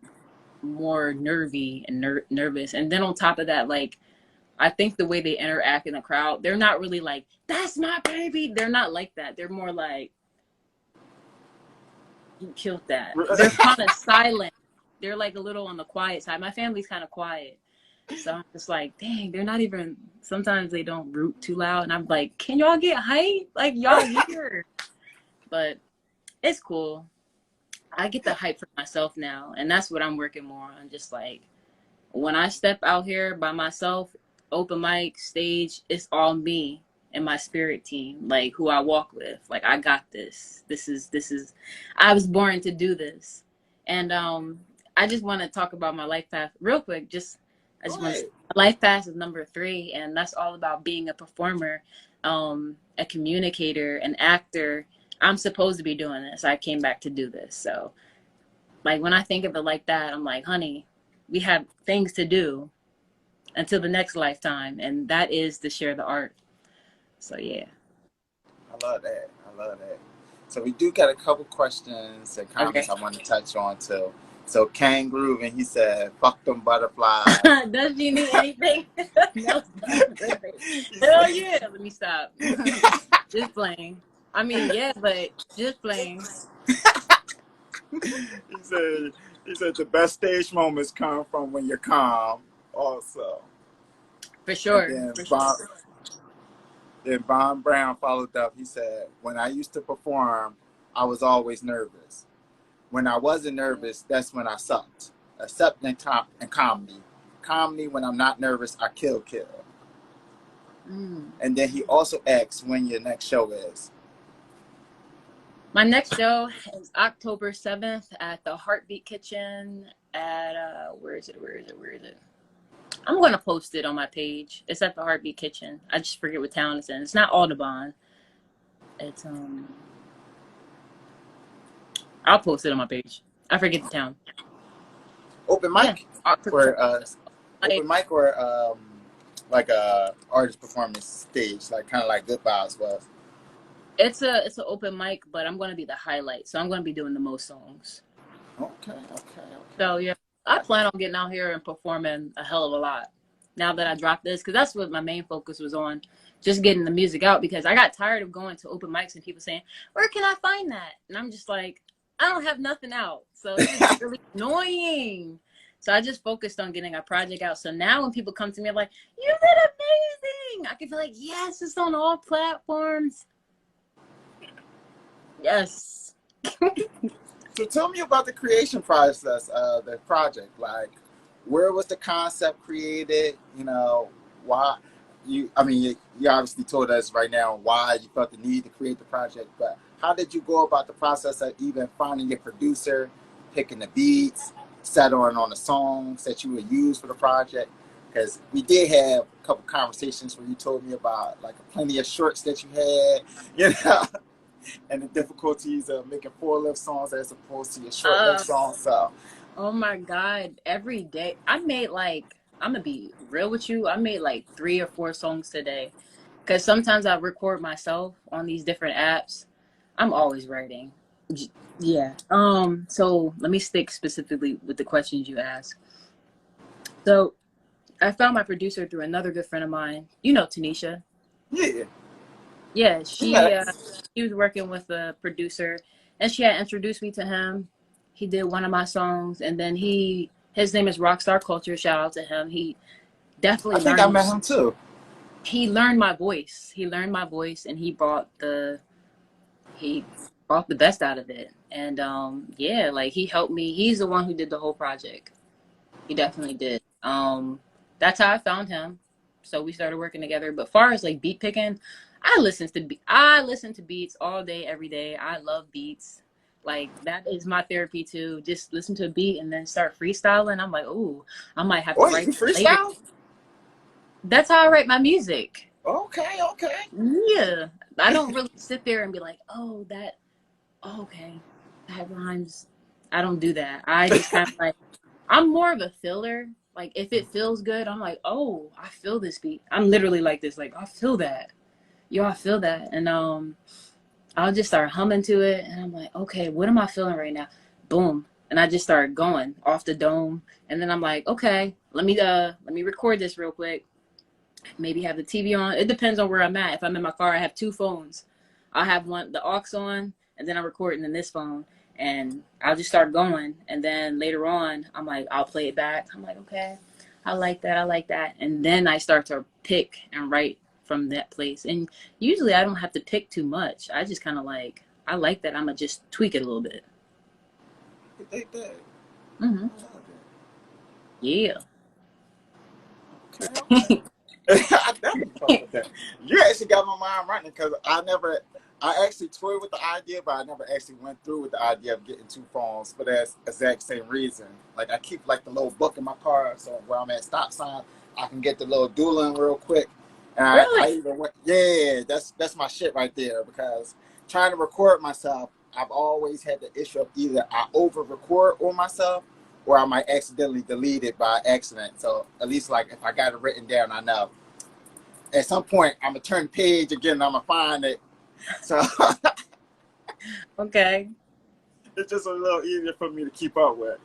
more nervy and nervous. And then on top of that, like I think the way they interact in the crowd, they're not really like, that's my baby. They're not like that. They're more like, you killed that. They're kind of silent. They're like a little on the quiet side. My family's kind of quiet. So I'm just like, dang, they're not even, sometimes they don't root too loud. And I'm like, can y'all get hype? Like, y'all here. But it's cool. I get the hype for myself now. And that's what I'm working more on. Just like, when I step out here by myself, open mic, stage, it's all me and my spirit team, like who I walk with. Like I got this. This is I was born to do this. And I just want to talk about my life path real quick. I
Go
just want to
ahead.
say my life path is number 3, and that's all about being a performer, a communicator, an actor. I'm supposed to be doing this. I came back to do this. So like when I think of it like that, I'm like, honey, we have things to do until the next lifetime, and that is to share the art. So yeah.
I love that. I love that. So we do got a couple questions and
Okay.
comments I want to touch on too. So Kang Groove and he said, "Fuck them butterflies."
Does she need anything? No.
he
Hell
said,
yeah. Let me stop. Just playing. I mean, yeah, but just playing.
he said the best stage moments come from when you're calm. Also,
For
and
sure.
then
For sure.
Von Brown followed up. He said, "When I used to perform, I was always nervous. When I wasn't nervous, that's when I sucked. Except in comedy. Comedy, when I'm not nervous, I kill.
Mm.
And then he also asks when your next show is.
My next show is October 7th at the Heartbeat Kitchen at where is it? Where is it? Where is it? I'm gonna post it on my page. It's at the Heartbeat Kitchen. I just forget what town it's in. It's not Audubon. It's I'll post it on my page. I forget the town.
Open
Yeah.
mic?
October.
Or
Like
open mic or like a artist performance stage, like kind of like Good Vibes was.
it's an open mic, but I'm gonna be the highlight. So I'm gonna be doing the most songs.
Okay, okay,
So
okay.
yeah, I plan on getting out here and performing a hell of a lot. Now that I dropped this, because that's what my main focus was on, just getting the music out. Because I got tired of going to open mics and people saying, "Where can I find that?" And I'm just like, I don't have nothing out, so it was really annoying. So I just focused on getting a project out. So now when people come to me, I'm like, "You did amazing!" I can be like, "Yes, it's on all platforms." Yes.
So tell me about the creation process of the project. Like, where was the concept created? You know, why you? I mean, you obviously told us right now why you felt the need to create the project, but how did you go about the process of even finding your producer, picking the beats, settling on the songs that you would use for the project? because we did have a couple conversations where you told me about like plenty of shorts that you had, you know, and the difficulties of making 4-left songs as opposed to your short-left
Uh,
songs. So
oh my God, every day I made like, I'm gonna be real with you. I made like 3 or 4 songs today. Cause sometimes I record myself on these different apps. I'm always writing. Yeah. So let me stick specifically with the questions you asked. So I found my producer through another good friend of mine. You know Tanisha.
yeah,
Yeah,
we met.
she was working with a producer, and she had introduced me to him. He did one of my songs, and then his name is Rockstar Culture. Shout out to him. He
I
definitely
think I met him too.
he learned my voice. He learned my voice, and he brought the best out of it. And yeah, like he helped me. He's the one who did the whole project. He definitely did. That's how I found him. So we started working together. But far as like beat picking, I listen to beats all day, every day. I love beats. Like that is my therapy too. Just listen to a beat and then start freestyling. I'm like, ooh, I might have to
Oh,
write
you
that later.
freestyle?
That's how I write my music.
Okay, okay.
Yeah. I don't really sit there and be like, oh, okay, that rhymes. I don't do that. I just kind of like, I'm more of a filler. Like if it feels good, I'm like, oh, I feel this beat. I'm literally like this, like I feel that. Yo, I feel that. And I'll just start humming to it and I'm like, okay, what am I feeling right now? Boom. And I just start going off the dome. And then I'm like, okay, let me record this real quick. Maybe have the TV on. It depends on where I'm at. If I'm in my car, I have 2 phones. I'll have one, the aux on, and then I'm recording in this phone. And I'll just start going. And then later on, I'm like, I'll play it back. I'm like, okay, I like that. I like that. And then I start to pick and write from that place. And usually I don't have to pick too much. I just kind of like, I like that. I'm going to just tweak it a little bit.
They did.
Hmm. Yeah.
Okay, okay. I definitely fuck with that. You actually got my mind running because I actually toyed with the idea, but I never actually went through with the idea of getting 2 phones for that exact same reason. Like I keep like the little book in my car, so where I'm at stop sign, I can get the little dueling real quick. And I
Really?
even went, yeah, that's my shit right there because trying to record myself, I've always had the issue of either I over record on myself or I might accidentally delete it by accident. So at least like if I got it written down, I know at some point I'm gonna turn the page again and I'm gonna find it. So
Okay.
it's just a little easier for me to keep up with.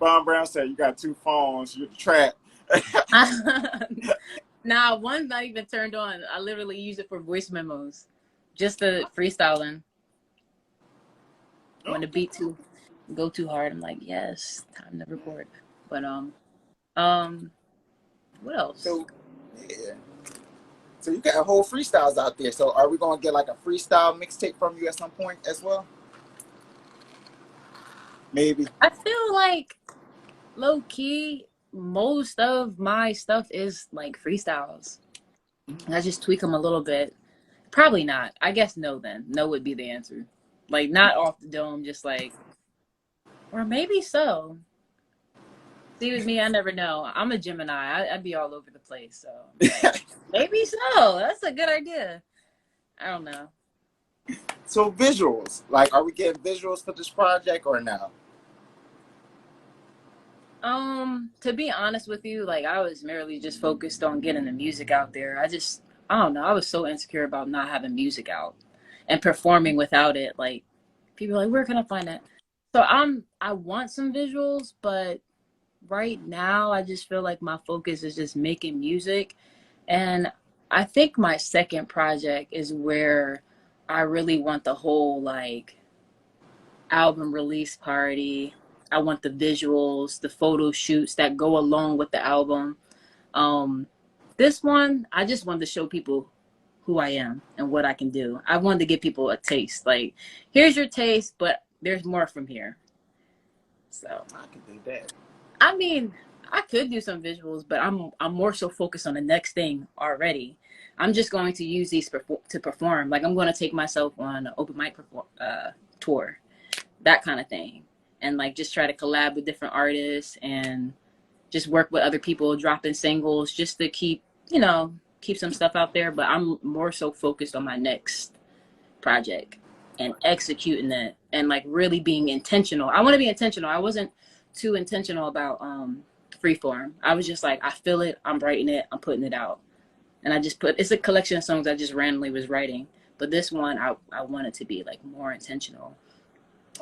Von Brown said you got 2 phones, you're the trap.
Nah, one's not even turned on. I literally use it for voice memos, just the freestyling. When the
Okay.
beat too go too hard, I'm like, yes, time to record. But um, what else?
So yeah. So you got whole freestyles out there. So are we gonna get like a freestyle mixtape from you at some point as well? Maybe.
I feel like low key, most of my stuff is like freestyles. I just tweak them a little bit. Probably not. I guess no. Then no would be the answer. Like not off the dome, just like, or maybe so. See, with me, I never know. I'm a Gemini. I'd be all over the place. So I'm like, maybe so. That's a good idea. I don't know.
So visuals, like, are we getting visuals for this project or no?
To be honest with you, like I was merely just focused on getting the music out there. I don't know. I was so insecure about not having music out and performing without it. Like, people are like, where can I find that? So I want some visuals, but right now I just feel like my focus is just making music. And I think my second project is where I really want the whole like album release party. I want the visuals, the photo shoots that go along with the album. Um, this one, I just wanted to show people who I am and what I can do. I wanted to give people a taste. Like, here's your taste, but there's more from here. So,
I can do that.
I mean, I could do some visuals, but I'm more so focused on the next thing already. I'm just going to use these to perform. Like, I'm going to take myself on an open mic tour, that kind of thing. and like just try to collab with different artists and just work with other people, dropping singles just to keep, you know, keep some stuff out there. But I'm more so focused on my next project and executing it and like really being intentional. I want to be intentional. I wasn't too intentional about freeform. I was just like, I feel it, I'm writing it, I'm putting it out. And I just put, it's a collection of songs I just randomly was writing. But this one, I want it to be like more intentional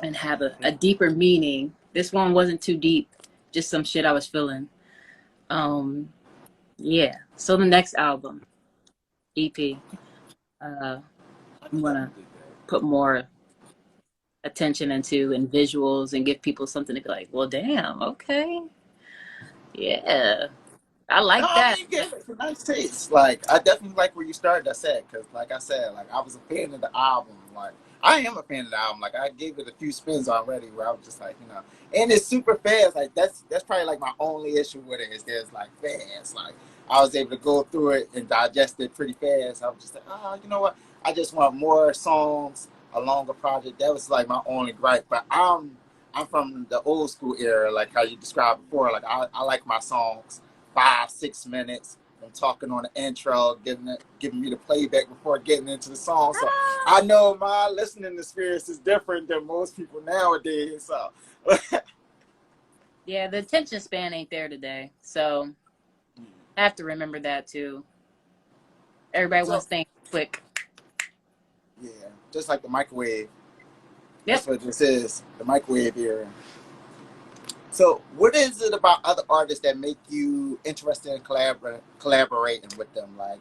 and have a deeper meaning. This one wasn't too deep, just some shit I was feeling. Um, yeah. So the next album, EP, I'm gonna put more attention into and visuals and give people something to be like, well, damn, okay, yeah, I
No,
like
I
that.
mean, yeah, it's a nice taste. Like, I definitely like where you started that set, because, like I said, like, I was a fan of the album. Like, I am a fan of the album. Like, I gave it a few spins already where I was just like, and it's super fast. Like, that's probably like my only issue with it is there's like fast. Like, I was able to go through it and digest it pretty fast. I was just like, oh, you know what? I just want more songs, a longer project. That was like my only gripe. But I'm from the old school era, like how you described before. Like, I like my songs 5-6 minutes. I'm talking on the intro, giving me the playback before getting into the song. So I know my listening experience is different than most people nowadays. So
Yeah, the attention span ain't there today, so I have to remember that too. Everybody
so
wants things quick.
yeah, just like the microwave.
Yep.
That's what this is, the microwave era. So, what is it about other artists that make you interested in collaborating with them? Like,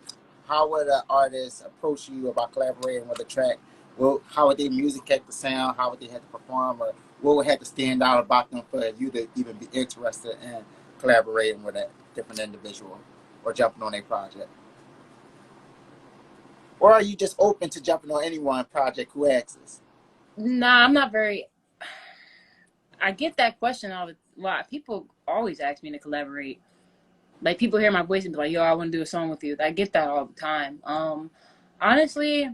how would an artist approach you about collaborating with a track? Well, how would their music have to sound? How would they have to perform? Or what would have to stand out about them for you to even be interested in collaborating with a different individual or jumping on a project? Or are you just open to jumping on anyone project who asks?
Nah, I'm not very. I get that question all the lot. People always ask me to collaborate. Like people hear my voice and be like, "Yo, I want to do a song with you." I get that all the time. Honestly,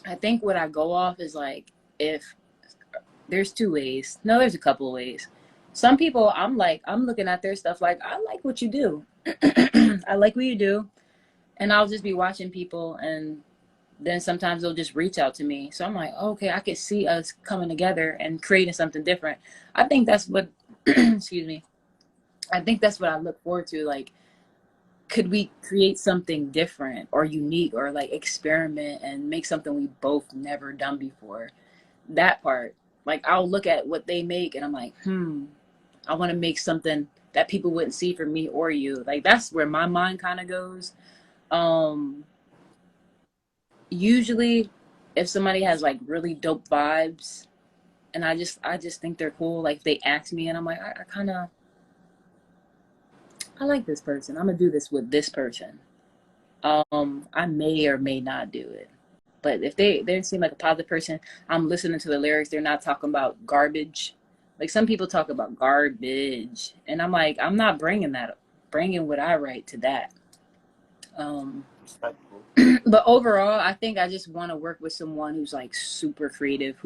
I think what I go off is like if there's two ways. No, there's a couple of ways. Some people, I'm looking at their stuff like, I like what you do. I like what you do, and I'll just be watching people, and then sometimes they'll just reach out to me. So I'm like, okay, I could see us coming together and creating something different. I think that's what, excuse me. I think that's what I look forward to. Like, could we create something different or unique or like experiment and make something we both never done before? That part. Like, I'll look at what they make and I'm like, I want to make something that people wouldn't see from me or you. Like, that's where my mind kind of goes. Um, Usually if somebody has like really dope vibes and I just think they're cool, like they ask me and I'm like, I kind of, I like this person, I'm gonna do this with this person. I may or may not do it, but if they seem like a positive person, I'm listening to the lyrics, they're not talking about garbage. Like some people talk about garbage and I'm like, I'm not bringing what I write to that. um
Respectable.
but overall I think I just want to work with someone who's like super creative,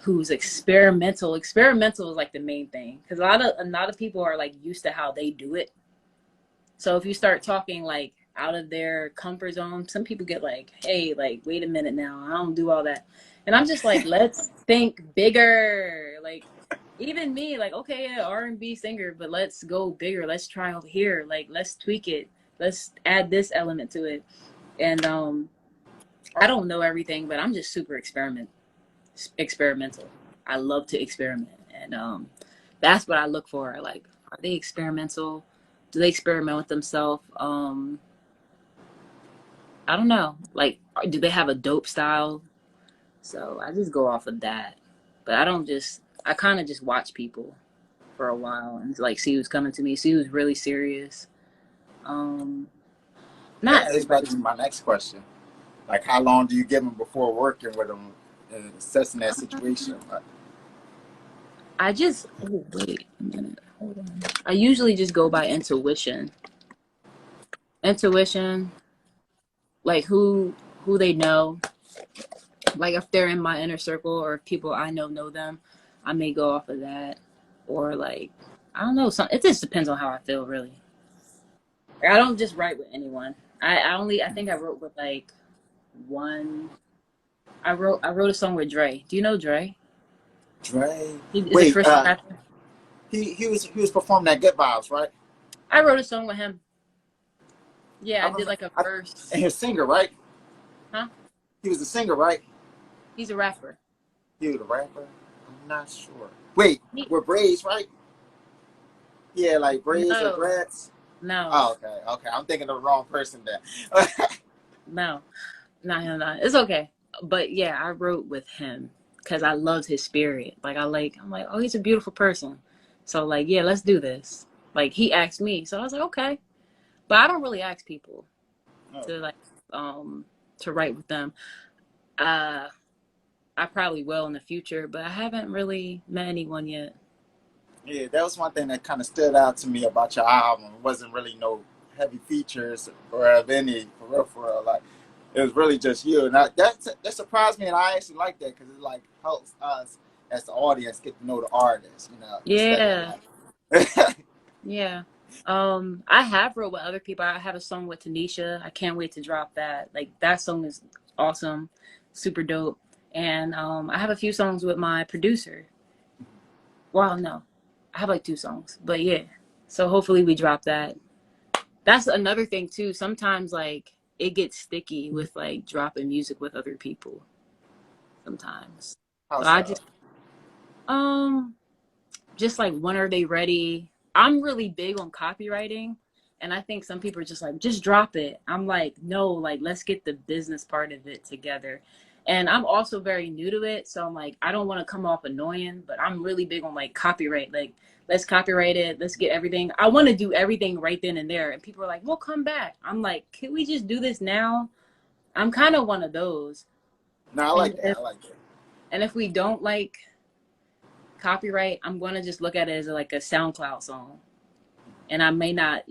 who's experimental. Experimental is like the main thing because a lot of people are like used to how they do it. So if you start talking like out of their comfort zone, some people get like, hey, like wait a minute now, I don't do all that. And I'm just like, let's think bigger. Like even me, like, okay, yeah, R&B singer, but let's go bigger. Let's try over here. Like let's tweak it. Let's add this element to it. And I don't know everything, but I'm just super experimental. I love to experiment, and that's what I look for. Like, are they experimental? Do they experiment with themselves? I don't know. Like, do they have a dope style? So I just go off of that, but I don't just. I kind of just watch people for a while and like see who's coming to me, see who's really serious. Um,
That
Not
leads back
everybody.
to my next question. Like, how long do you give them before working with them and assessing that situation? Like,
I just. Oh wait a minute. Hold on. I usually just go by intuition. Intuition, like who they know, like if they're in my inner circle or if people I know them. I may go off of that, or like I don't know. Some it just depends on how I feel, really. Like, I don't just write with anyone. I think I wrote with like one. I wrote a song with Dre. Do you know Dre?
Dre.
He is a
Wait,
Christian rapper.
he was performing that Good Vibes, right?
I wrote a song with him. Yeah,
I
I did
remember.
like a
And
verse.
he was a singer, right?
Huh?
He was a singer, right?
He's a rapper.
He was a rapper. I'm not sure. Wait,
He,
with braids, right? Yeah, like braids or
no,
dreads.
no,
Oh, okay, okay. I'm thinking of the wrong person then.
no, not him. Not. It's okay. But yeah, I wrote with him because I loved his spirit. I'm like, oh, he's a beautiful person. So like, yeah, let's do this. Like he asked me, so I was like, okay. But I don't really ask people
Oh,
to like um to write with them. Uh, I probably will in the future, but I haven't really met anyone yet.
yeah, that was one thing that kind of stood out to me about your album. It wasn't really no heavy features or of any for real. Like it was really just you, and that surprised me, and I actually like that because it like helps us as the audience get to know the artist, instead of
Yeah,
like.
yeah. I have wrote with other people. I have a song with Tanisha. I can't wait to drop that. Like that song is awesome, super dope. And I have a few songs with my producer. Well, no, I have like two songs, but yeah. So hopefully we drop that. That's another thing too. Sometimes like it gets sticky with like dropping music with other people. Sometimes.
How
So I
so?
just um just like when are they ready? I'm really big on copywriting, and I think some people are just like just drop it. I'm like no, like let's get the business part of it together. And I'm also very new to it, so I'm like I don't want to come off annoying, but I'm really big on like copyright. Like let's copyright it, let's get everything. I want to do everything right then and there, and people are like, "We'll come back." I'm like, "Can we just do this now?" I'm kind of one of those.
No, I like
And
that.
if
I like that.
and if we don't like copyright, I'm gonna just look at it as like a SoundCloud song. And I may not,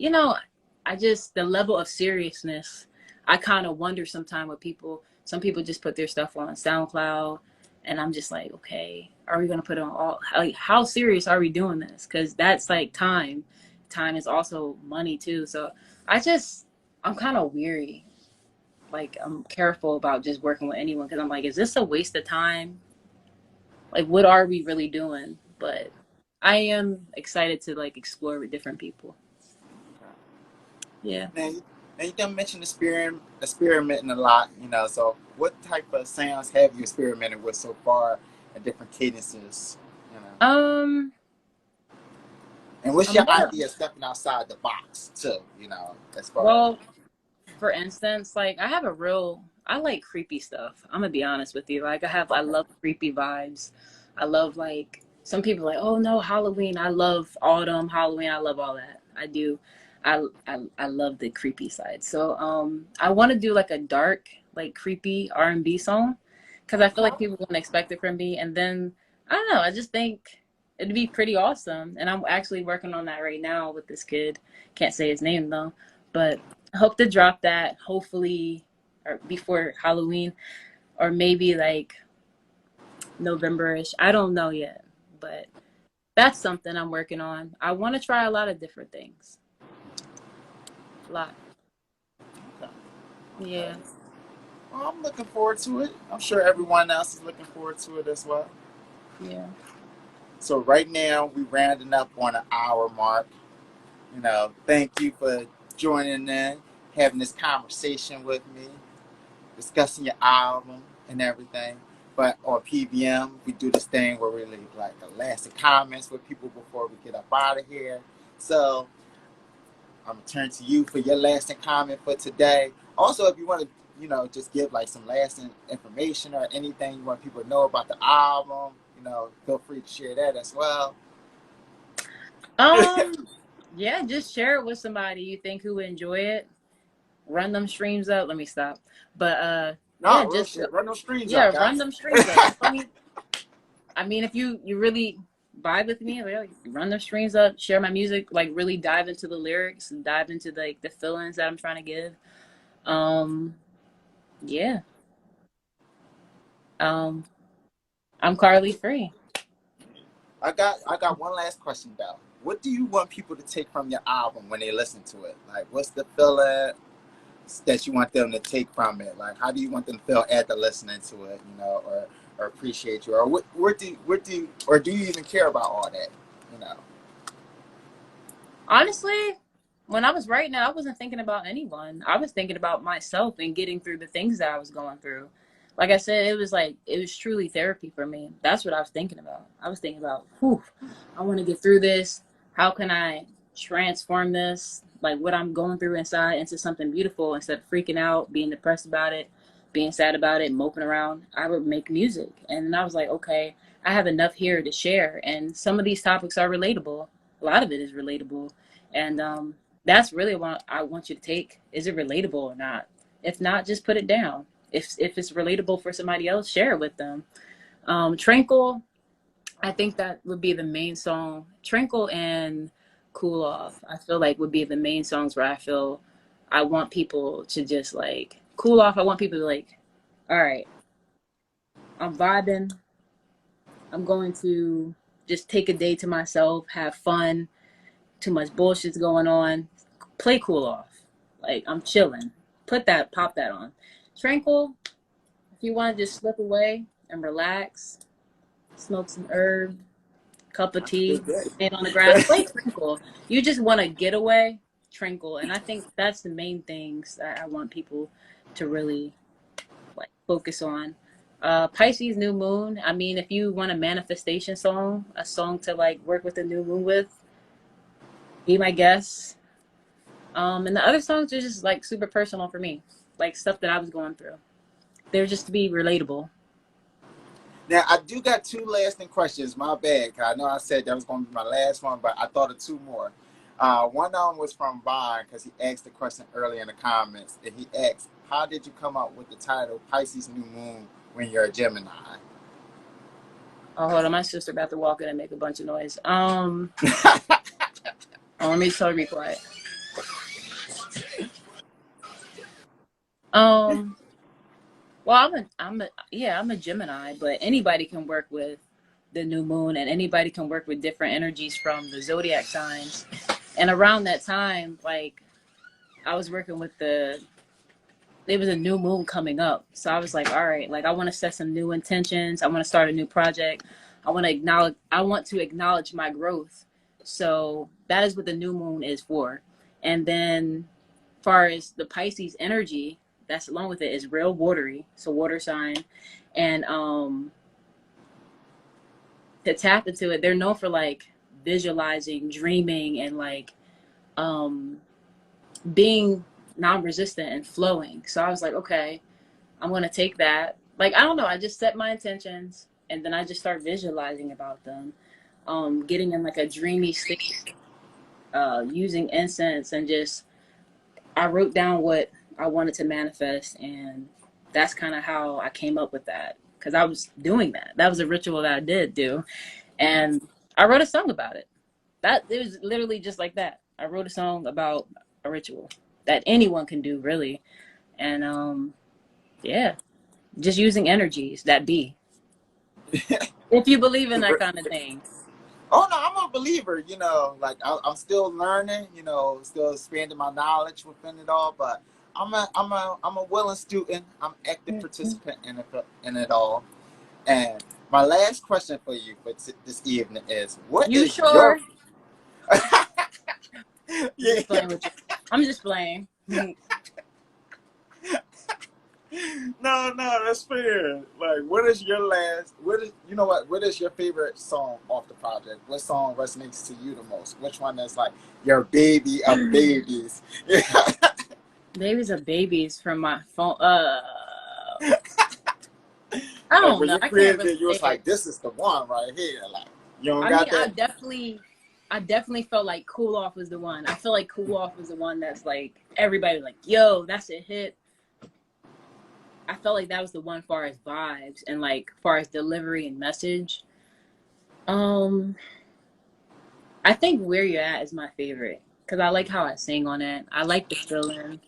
I just the level of seriousness. I kind of wonder sometimes with people. Some people just put their stuff on SoundCloud, and I'm just like, okay, are we gonna put it on all? Like, how serious are we doing this? Because that's like time. Time is also money too. So I just, I'm kind of weary. Like I'm careful about just working with anyone because I'm like, is this a waste of time? Like, what are we really doing? But I am excited to like explore with different people.
Okay.
Yeah.
Now you done mentioned experimenting a lot, So what type of sounds have you experimented with so far, and different cadences, you know?
Um,
And what's
I'm
your
more
idea of stepping outside the box too, as far as
well, for instance, like I like creepy stuff. I'm gonna be honest with you. I love creepy vibes. I love like some people are like, oh no, Halloween. I love autumn, Halloween. I love all that. I do. I love the creepy side. So I want to do like a dark, like creepy R&B song, because I feel like
okay,
people wouldn't expect it from me. And then I don't know. I just think it'd be pretty awesome. And I'm actually working on that right now with this kid. Can't say his name though, but I hope to drop that hopefully or before Halloween or maybe like November-ish. I don't know yet, but that's something I'm working on. I want to try a lot of different things. A lot.
okay, okay.
Yeah.
Well, I'm looking forward to it. I'm sure everyone else is looking forward to it as well.
Yeah.
So right now we rounding up on an hour mark. Thank you for joining in, having this conversation with me, discussing your album and everything. But on PVM, we do this thing where we leave like the lasting comments with people before we get up out of here. So I'm gonna turn to you for your lasting comment for today. Also, if you want to, just give like some lasting information or anything you want people to know about the album, feel free to share that as well.
Um, yeah, just share it with somebody you think who would enjoy it. Run them streams up. Let me stop. But yeah,
No, real
just
shit. Run those streams
yeah,
up,
run
guys.
them streams up. Just let me I mean, if you really vibe with me, like, run the strings up, share my music, like really dive into the lyrics, and dive into like the feelings that I'm trying to give. Um, yeah. Um, I'm Carlie Free.
I got one last question though. What do you want people to take from your album when they listen to it? Like, what's the feeling that you want them to take from it? Like, how do you want them to feel after listening to it? Or appreciate you, or or do you even care about all that? You know.
Honestly, when I was writing it, I wasn't thinking about anyone. I was thinking about myself and getting through the things that I was going through. Like I said, it was truly therapy for me. That's what I was thinking about. I was thinking about, whew, I want to get through this. How can I transform this, like what I'm going through inside, into something beautiful instead of freaking out, being depressed about it, being sad about it, moping around? I would make music. And then I was like, okay, I have enough here to share. And some of these topics are relatable. A lot of it is relatable. And that's really what I want you to take. Is it relatable or not? If not, just put it down. If it's relatable for somebody else, share it with them. Tranquil, I think that would be the main song. Tranquil and Cool Off, I feel like would be the main songs where I feel I want people to just like cool off. I want people to like, all right, I'm vibing. I'm going to just take a day to myself, have fun. Too much bullshit's going on. Play Cool Off. Like, I'm chilling. Pop that on. Tranquil, if you want to just slip away and relax, smoke some herb, cup of
That's a good
tea,
day.
laying on the grass, play Tranquil. You just want to get away, Tranquil. And I think that's the main things that I want people to really like focus on. Pisces New Moon. I mean, if you want a manifestation song, a song to like work with the new moon with, be my guest. And the other songs are just like super personal for me, like stuff that I was going through. They're just to be relatable.
Now I do got two lasting questions. My bad, 'cause I know I said that was going to be my last one, but I thought of two more. One of them was from Vine because he asked the question earlier in the comments, and he asked, "How did you come up with the title Pisces New Moon when you're a Gemini?"
Oh, hold on, my sister about to walk in and make a bunch of noise. Let me tell her to be quiet. Um, well, I'm a Gemini, but anybody can work with the new moon, and anybody can work with different energies from the zodiac signs. And around that time, like I was working with there was a new moon coming up. So I was like, all right, like I want to set some new intentions. I want to start a new project. I want to acknowledge my growth. So that is what the new moon is for. And then far as the Pisces energy that's along with it is real watery. So water sign. And to tap into it, they're known for like visualizing, dreaming, and like um being non-resistant and flowing. So I was like, okay, I'm going to take that. Like, I don't know. I just set my intentions and then I just start visualizing about them. Getting in like a dreamy state, using incense and just, I wrote down what I wanted to manifest. And that's kind of how I came up with that. Cause I was doing that. That was a ritual that I did do. And I wrote a song about it. It was literally just like that. I wrote a song about a ritual that anyone can do really. And yeah, just using energies that be. If you believe in that kind of thing.
Oh no, I'm a believer. Like I'm still learning. Still expanding my knowledge within it all. But I'm a willing student. I'm active participant in it all. And my last question for you for this evening is, what
You
is your
sure? I'm
yeah.
just playing with you. I'm just playing.
No, that's fair. Like, what is your last? What is you know what? What is your favorite song off the project? What song resonates to you the most? Which one is like your baby of babies?
Babies are babies from my phone. I
Like
don't
when
know.
you
I can't
created
really
it, you
say
was like,
it.
"This is the one right here." Like, you don't
I mean,
got that.
I definitely felt like Cool Off was the one. I feel like Cool Off was the one that's like everybody like, yo, that's a hit. I felt like that was the one far as vibes and like far as delivery and message. Um, I think Where You're At is my favorite because I like how I sing on it. I like the feeling.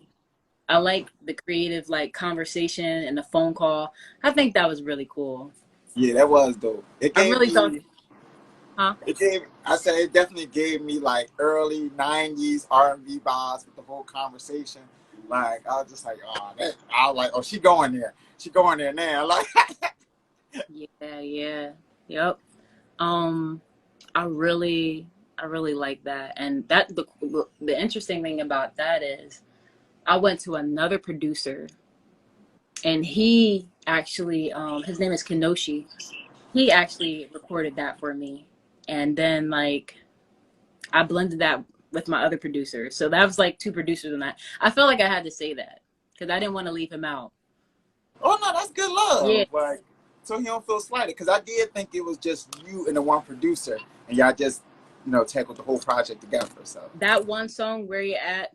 I like the creative like conversation and the phone call. I think that was really cool.
Yeah, that was dope. It
I
gave
really thought
me
Huh?
I said it definitely gave me like early '90s R&B vibes with the whole conversation. Like I was just like, I was like, oh, she going there. She going there now. Like,
Yeah, yeah. Yep. Um, I really like that. And the interesting thing about that is I went to another producer and he actually his name is Kenoshi. He actually recorded that for me. And then like I blended that with my other producer. So that was like two producers on that. I felt like I had to say that because I didn't want to leave him out.
oh no, that's good
Yeah.
love. Like, so he don't feel slighted because I did think it was just you and the one producer, and y'all just tackled the whole project together. So
That one song, Where You At,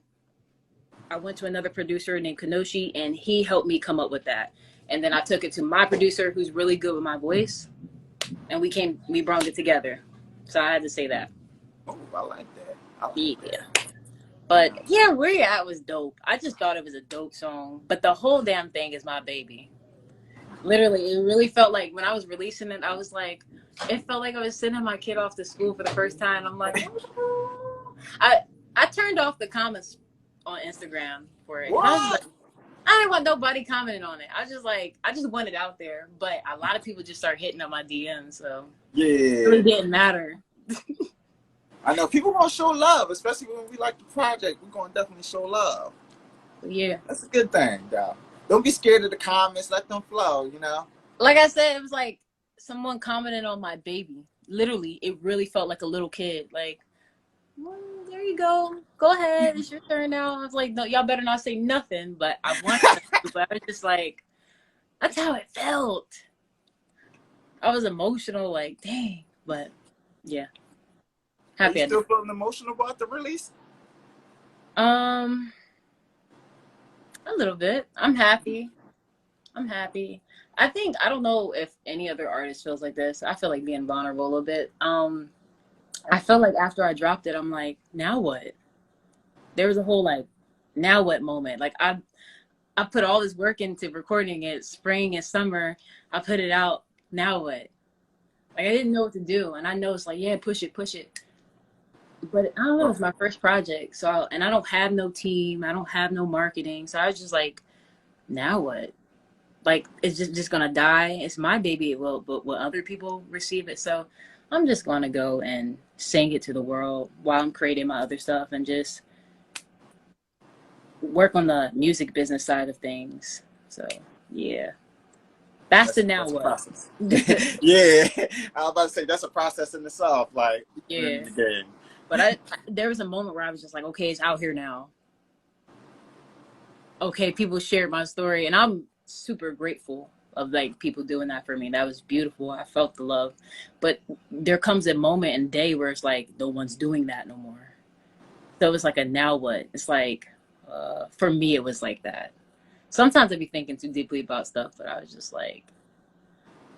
I went to another producer named Kenoshi and he helped me come up with that. And then I took it to my producer who's really good with my voice and we brought it together. So I had to say that.
oh, I like that. I like
Yeah.
that.
But
Yeah.
yeah, Where You At was dope. I just thought it was a dope song. But the whole damn thing is my baby. Literally, it really felt like when I was releasing it, I was like, it felt like I was sending my kid off to school for the first time. I'm like, oh. I turned off the comments on Instagram for it because I was just like,
What?
I didn't want nobody commenting on it. I just want it out there. But a lot of people just start hitting up my DMs, so it really
Yeah.
didn't matter.
I know people gonna show love, especially when we like the project. We're gonna definitely show love.
So yeah.
That's a good thing, though. Don't be scared of the comments. Let them flow.
Like I said, it was like someone commented on my baby. Literally, it really felt like a little kid. Like, well, there you go. Go ahead. It's your turn now. I was like, no, y'all better not say nothing. But I wanted them to, but I was just like, that's how it felt. I was emotional, like, dang. But yeah,
Are you
happy I did.
still feeling emotional about the release?
Um, a little bit. I'm happy. I'm happy. I think I don't know if any other artist feels like this. I feel like being vulnerable a little bit. I felt like after I dropped it, I'm like, now what? There was a whole like, now what moment. Like I put all this work into recording it, spring and summer. I put it out. Now what? Like I didn't know what to do, and I know it's like, yeah, push it, push it. But I don't know.
Oh,
It's my first project, and I don't have no team. I don't have no marketing, so I was just like, now what? Like it's just gonna die. It's my baby. But will other people receive it? So I'm just gonna go and sing it to the world while I'm creating my other stuff and just work on the music business side of things. So yeah, that's the now
that's a
what.
process. Yeah, I was about to say that's a process in itself. Like in
Yeah,
the game.
but there was a moment where I was just like, okay, it's out here now. Okay, people shared my story, and I'm super grateful of like people doing that for me. That was beautiful. I felt the love, but there comes a moment and day where it's like no one's doing that no more. So it's like a now what? It's like for me, it was like that. Sometimes I'd be thinking too deeply about stuff, but I was just like,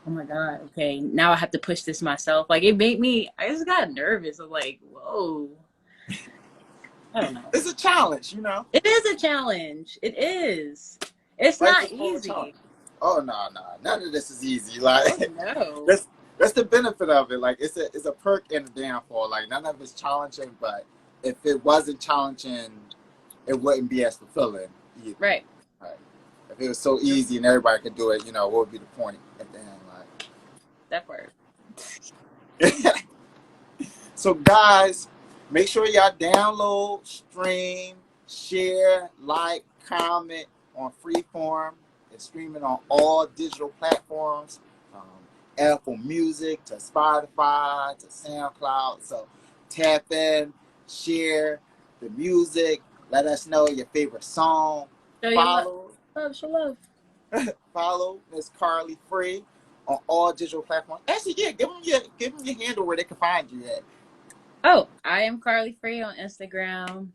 oh my god, okay, now I have to push this myself. Like it made me. I just got nervous. I'm like, whoa. I don't know.
It's a challenge.
It is a challenge. It is. It's
Life
not
is full of
easy.
challenges. Oh no, none of this is easy.
Oh
Like
no.
that's the benefit of it. Like it's a perk and a downfall. Like none of it's challenging, but if it wasn't challenging, it wouldn't be as fulfilling either.
Right.
Like, if it was so easy and everybody could do it, what would be the point at the end?
That part.
Like, so guys, make sure y'all download, stream, share, like, comment on Freeform. It's streaming on all digital platforms, Apple Music to Spotify to SoundCloud. So tap in, share the music. Let us know your favorite song.
Show your love.
Follow
Show love.
follow Miss Carlie Free on all digital platforms. Actually, yeah, give them your handle where they can find you at.
Oh, I am Carlie Free on Instagram.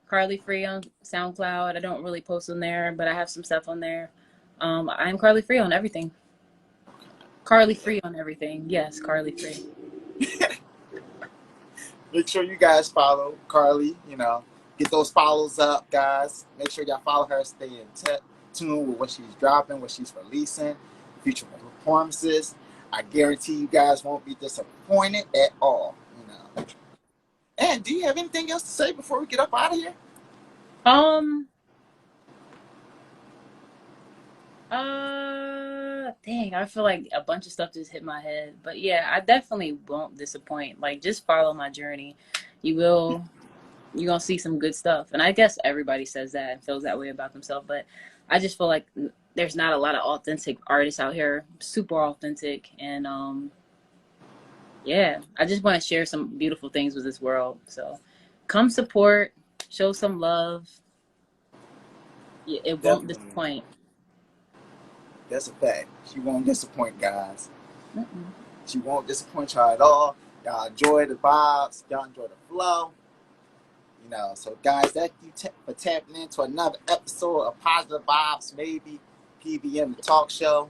Carlie Free on SoundCloud. I don't really post on there, but I have some stuff on there. I am Carlie Free on everything. Carlie Free on everything. Yes, Carlie Free.
Make sure you guys follow Carlie. Get those follows up, guys. Make sure y'all follow her. Stay in tune with what she's dropping, what she's releasing, future performances. I guarantee you guys won't be disappointed at all. And do you have anything else to say before we get up out of here?
Um. Dang, I feel like a bunch of stuff just hit my head. But yeah, I definitely won't disappoint. Like, just follow my journey. You will, you're gonna see some good stuff. And I guess everybody says that and feels that way about themselves. But I just feel like there's not a lot of authentic artists out here, super authentic. And yeah, I just want to share some beautiful things with this world. So come support, show some love. Yeah, it won't
Definitely.
disappoint.
That's a fact. She won't disappoint, guys.
Mm-mm.
She won't disappoint y'all at all. Y'all enjoy the vibes. Y'all enjoy the flow. So guys, thank you for tapping into another episode of Positive Vibes, maybe PVM the Talk Show.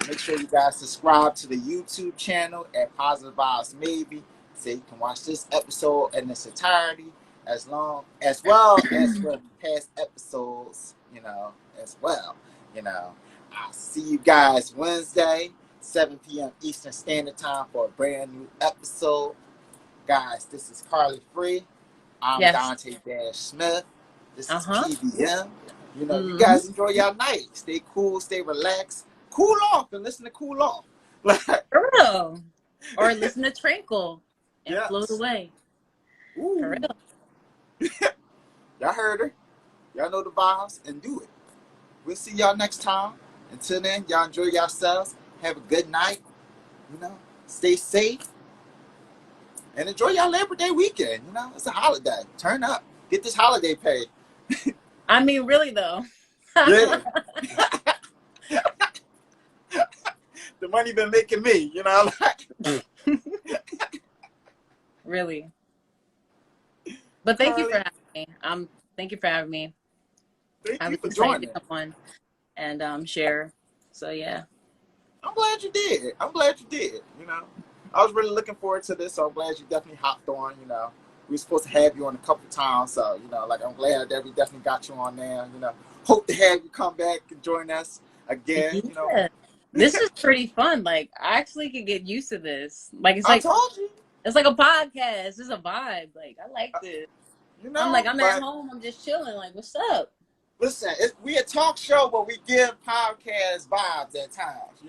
Make sure you guys subscribe to the YouTube channel at Positive Vibes, maybe, so you can watch this episode in its entirety, as well as for past episodes, as well. I'll see you guys Wednesday, 7 p.m. Eastern Standard Time for a brand new episode. Guys, this is Carlie Free. I'm
Yes.
Dante Smith. This is
Uh-huh.
PVM. You
Mm-hmm.
guys enjoy your night. Stay cool, stay relaxed. Cool off and listen to Cool Off.
For real. Or listen to Tranquil and float
Yes.
away. For
Ooh.
real.
Y'all heard her. Y'all know the vibes and do it. We'll see y'all next time. Until then, y'all enjoy yourselves. Have a good night. Stay safe. And enjoy y'all Labor Day weekend. It's a holiday. Turn up. Get this holiday paid.
I mean, really though.
Yeah. The money been making me,
Really. But thank you for
Carlie,
having me. Thank you for having me.
thank
I
you
was
for
excited to
joining.
come on and share. So yeah.
I'm glad you did. I was really looking forward to this, so I'm glad you definitely hopped on. We were supposed to have you on a couple times, so I'm glad that we definitely got you on there. Hope to have you come back and join us again.
Yeah. This is pretty fun. Like I actually could get used to this. Like
I told you,
it's like a podcast. It's a vibe. Like I like this. I'm at
but
home, I'm just chilling. Like, what's up?
listen, we a talk show, but we give podcast vibes at times.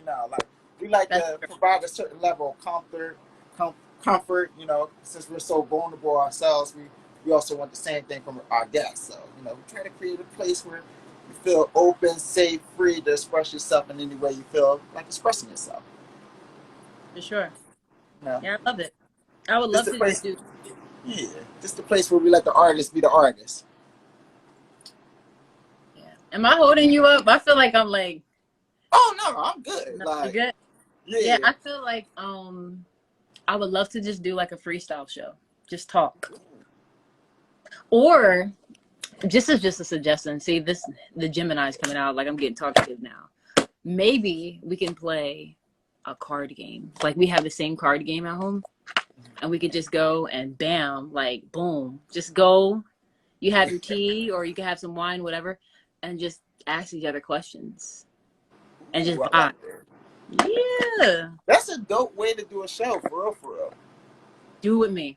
We like
That's
to
true.
provide a certain level of comfort. Since we're so vulnerable ourselves, we also want the same thing from our guests. So we try to create a place where you feel open, safe, free to express yourself in any way you feel like expressing yourself.
For sure.
You know,
Yeah, I love it. I would
this
love
the
to just
place.
do.
Yeah, this the place where we let the artists be the artists.
Yeah. Am I holding you up? I feel like I'm like,
Oh no, I'm good.
no, you good? Yeah,
Yeah.
I feel like I would love to just do like a freestyle show. Just talk. Or just a suggestion. See, the Gemini's coming out, like I'm getting talkative now. Maybe we can play a card game. Like we have the same card game at home. And we could just go and bam, like boom. Just go. You have your tea or you can have some wine, whatever, and just ask each other questions. And just
Ooh, I
vibe.
like that.
Yeah.
That's a dope way to do a show, for real, for real.
Do with me.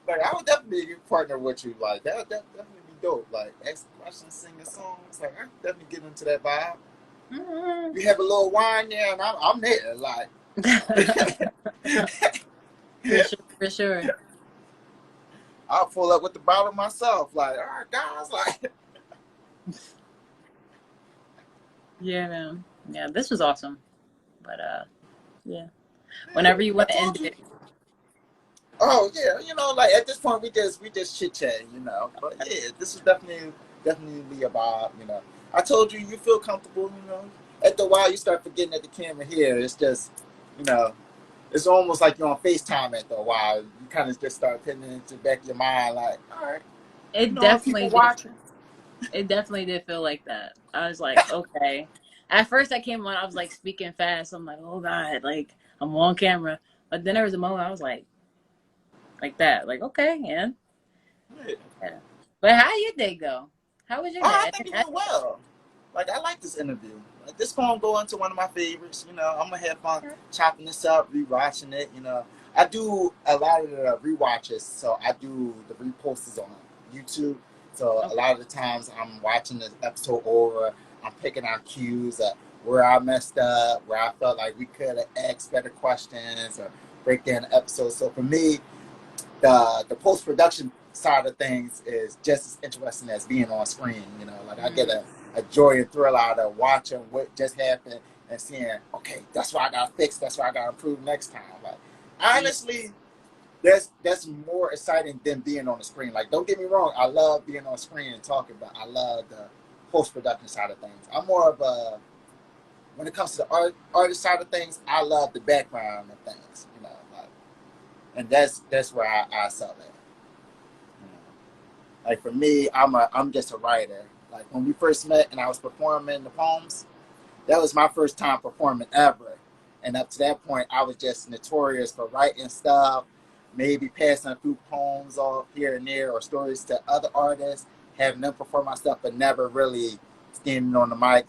I would definitely partner with you. Like that would definitely be dope. Like ask questions, singing songs. Like I could definitely get into that vibe.
Mm-hmm.
We have a little wine there, and I'm there. Like
For sure, for sure.
I'll pull up with the bottle myself. Like, all right, guys. Like,
Yeah, man. Yeah, this was awesome. But yeah.
yeah,
Whenever you
I
want to end
told you.
it.
Oh yeah, like at this point we just chit chatting. But yeah, this is definitely a vibe. I told you feel comfortable. After a while you start forgetting that the camera here. It's just, you know, it's almost like you're on FaceTime after a while. You kind of just start putting it into the back of your mind, like, all right,
It
people
definitely did.
watching.
It definitely did feel like that. I was like, okay. At first I came on, I was like speaking fast. I'm like, oh God, like I'm on camera. But then there was a moment I was like that. Like, okay, man.
Yeah.
Yeah. But how your day go? How was your
Oh, I
day?
think it went well. Like, I like this interview. Like, this gonna go into one of my favorites. You know, I'm gonna have fun chopping this up, rewatching it. You know, I do a lot of the rewatches, so I do the reposts on YouTube. So a
Okay.
lot of the times I'm watching the episode over, I'm picking out cues of where I messed up, where I felt like we could have asked better questions or break down the episode. So for me, the post production side of things is just as interesting as being on screen. You know, like I get a joy and thrill out of watching what just happened and seeing, okay, that's why I got to fix, that's why I got to improve next time. Like, honestly, that's more exciting than being on the screen. Like, don't get me wrong, I love being on screen and talking, but I love the post production side of things. I'm more of a, when it comes to the artist side of things, I love the background of things. You know, like, and that's where I sell that. Like, for me, I'm just a writer. Like, when we first met and I was performing the poems, that was my first time performing ever. And up to that point, I was just notorious for writing stuff, maybe passing a few poems off here and there or stories to other artists, having them perform my stuff, but never really standing on the mic,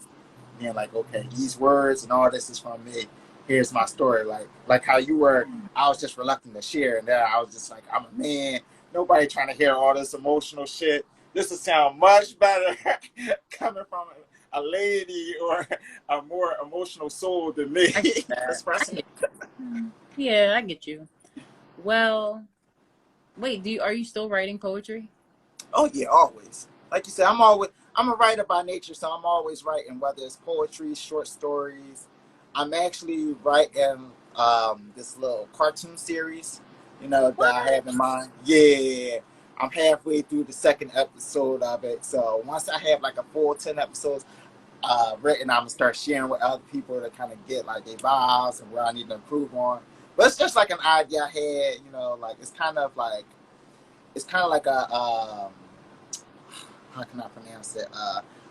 being like, okay, these words and all this is from me. Here's my story. Like how you were, I was just reluctant to share. And there I was just like, I'm a man. Nobody trying to hear all this emotional shit. This will sound much better coming from a lady or a more emotional soul than me
I get that.
expressing it.
Yeah, I get you. Well, wait, are you still writing poetry?
Oh yeah, always. Like you said, I'm a writer by nature, so I'm always writing, whether it's poetry, short stories. I'm actually writing this little cartoon series, you know, that I have in mind. Yeah. I'm halfway through the second episode of it. So once I have like a full 10 episodes written, I'm gonna start sharing with other people to kind of get like their vibes and where I need to improve on. But it's just like an idea I had, you know, like it's kind of like a how can I pronounce it?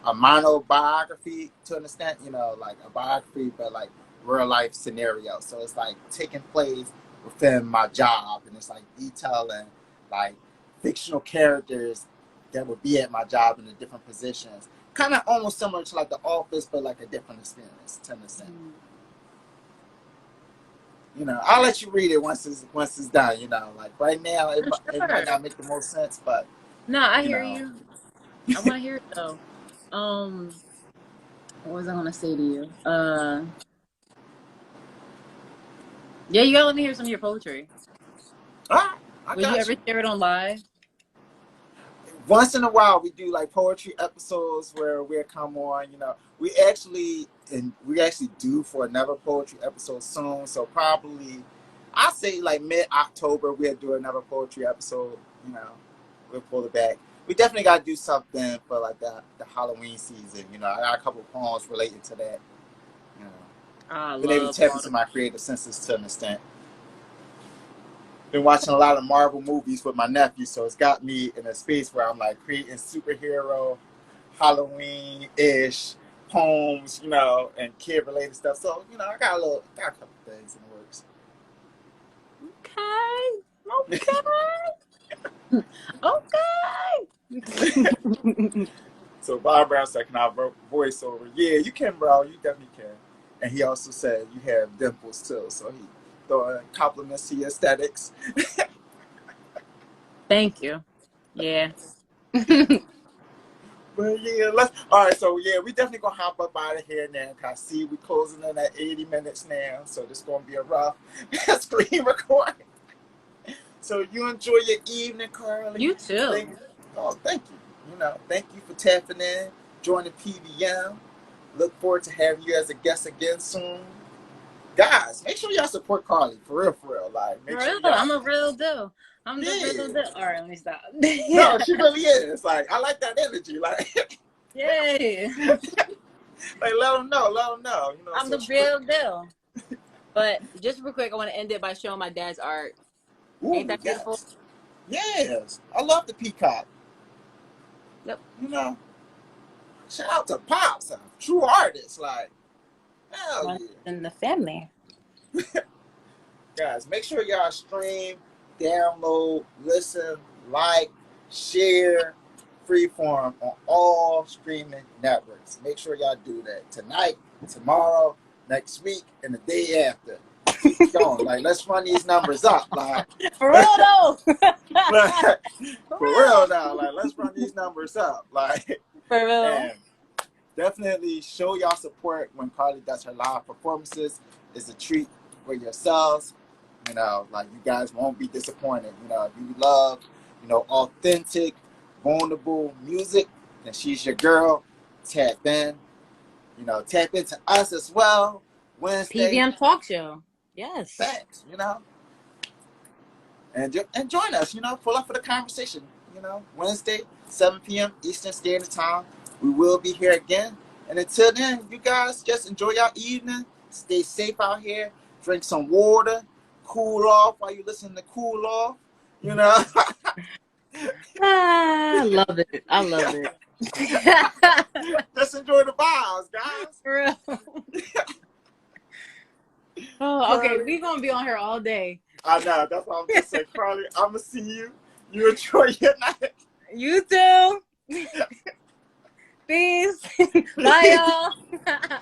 A monobiography to an extent, you know, like a biography, but like real life scenario. So it's like taking place within my job, and it's like detailing like fictional characters that would be at my job in the different positions. Kind of almost similar to like The Office, but like a different experience to an extent. You know, I'll let you read it once it's done. You know, like right now it might
Sure.
not make the most sense, but
No, I
you
hear
know.
you. I want to hear it though. What was I gonna say to you? Yeah, you gotta let me hear some of your poetry.
All right, I
Would you
got
ever
you.
share it on live?
Once in a while, we do like poetry episodes where we'll come on. You know, we actually do for another poetry episode soon. So probably, I say like mid-October we'll do another poetry episode. You know, we'll pull it back. We definitely got to do something for like the Halloween season. You know, I got a couple of poems related to that. You know,
I
been able to
love
tap into
Halloween.
my creative senses to an extent. Been watching a lot of Marvel movies with my nephew, so it's got me in a space where I'm like creating superhero, Halloween-ish poems, you know, and kid-related stuff. So, you know, I got a couple things in the works.
Okay. Okay.
So Bob Brown said, "Can I voice over?" Yeah, you can, bro. You definitely can. And he also said you have dimples too, so he throwing compliments to your aesthetics.
Thank you. Yeah.
But yeah, all right. So yeah, we definitely gonna hop up out of here now. Cause I see we closing in at 80 minutes now, so this gonna be a rough screen recording. So you enjoy your evening, Carlie.
You too.
Thank you. You know, thank you for tapping in, joining PVM. Look forward to having you as a guest again soon. Guys, make sure y'all support Carlie for real, for real. Like,
For
make sure
real.
y'all.
I'm a real deal. I'm the real
Yeah.
deal. All right, let me stop.
No,
Yeah.
she really is. Like, I like that energy. Like,
Yay.
like let them know, let them know. You know,
I'm
so
the real deal. But just real quick, I want to end it by showing my dad's art. Ain't
ooh,
that beautiful?
yes. Yes. I love the peacock.
Yep.
You know, shout out to Pops, a true artist. Like, hell
One
yeah.
in the family.
Guys, make sure y'all stream, download, listen, like, share, Freeform on all streaming networks. Make sure y'all do that tonight, tomorrow, next week, and the day after. Keep going. Like, let's run these numbers up. Like,
For real though.
like, for real now. Like, let's run these numbers up. Like,
For real.
and definitely show y'all support when Carlie does her live performances. It's a treat for yourselves. You know, like, you guys won't be disappointed. You know, if you love, you know, authentic, vulnerable music, then she's your girl. Tap in. You know, tap into us as well. Wednesday.
PVM TalkShow. Yes.
Thanks, you know. And join us, you know, pull up for the conversation. You know, Wednesday, 7 p.m. Eastern Standard Time. We will be here again. And until then, you guys just enjoy your evening. Stay safe out here. Drink some water. Cool off while you listen to Cool Off. You know.
I love it. I love it.
Just enjoy the vibes, guys.
For real. Oh, okay. We're going to be on here all day.
I know. That's what I'm just saying, Carlie. I'm going to see you. You enjoy your night.
You too. Peace. Bye, y'all.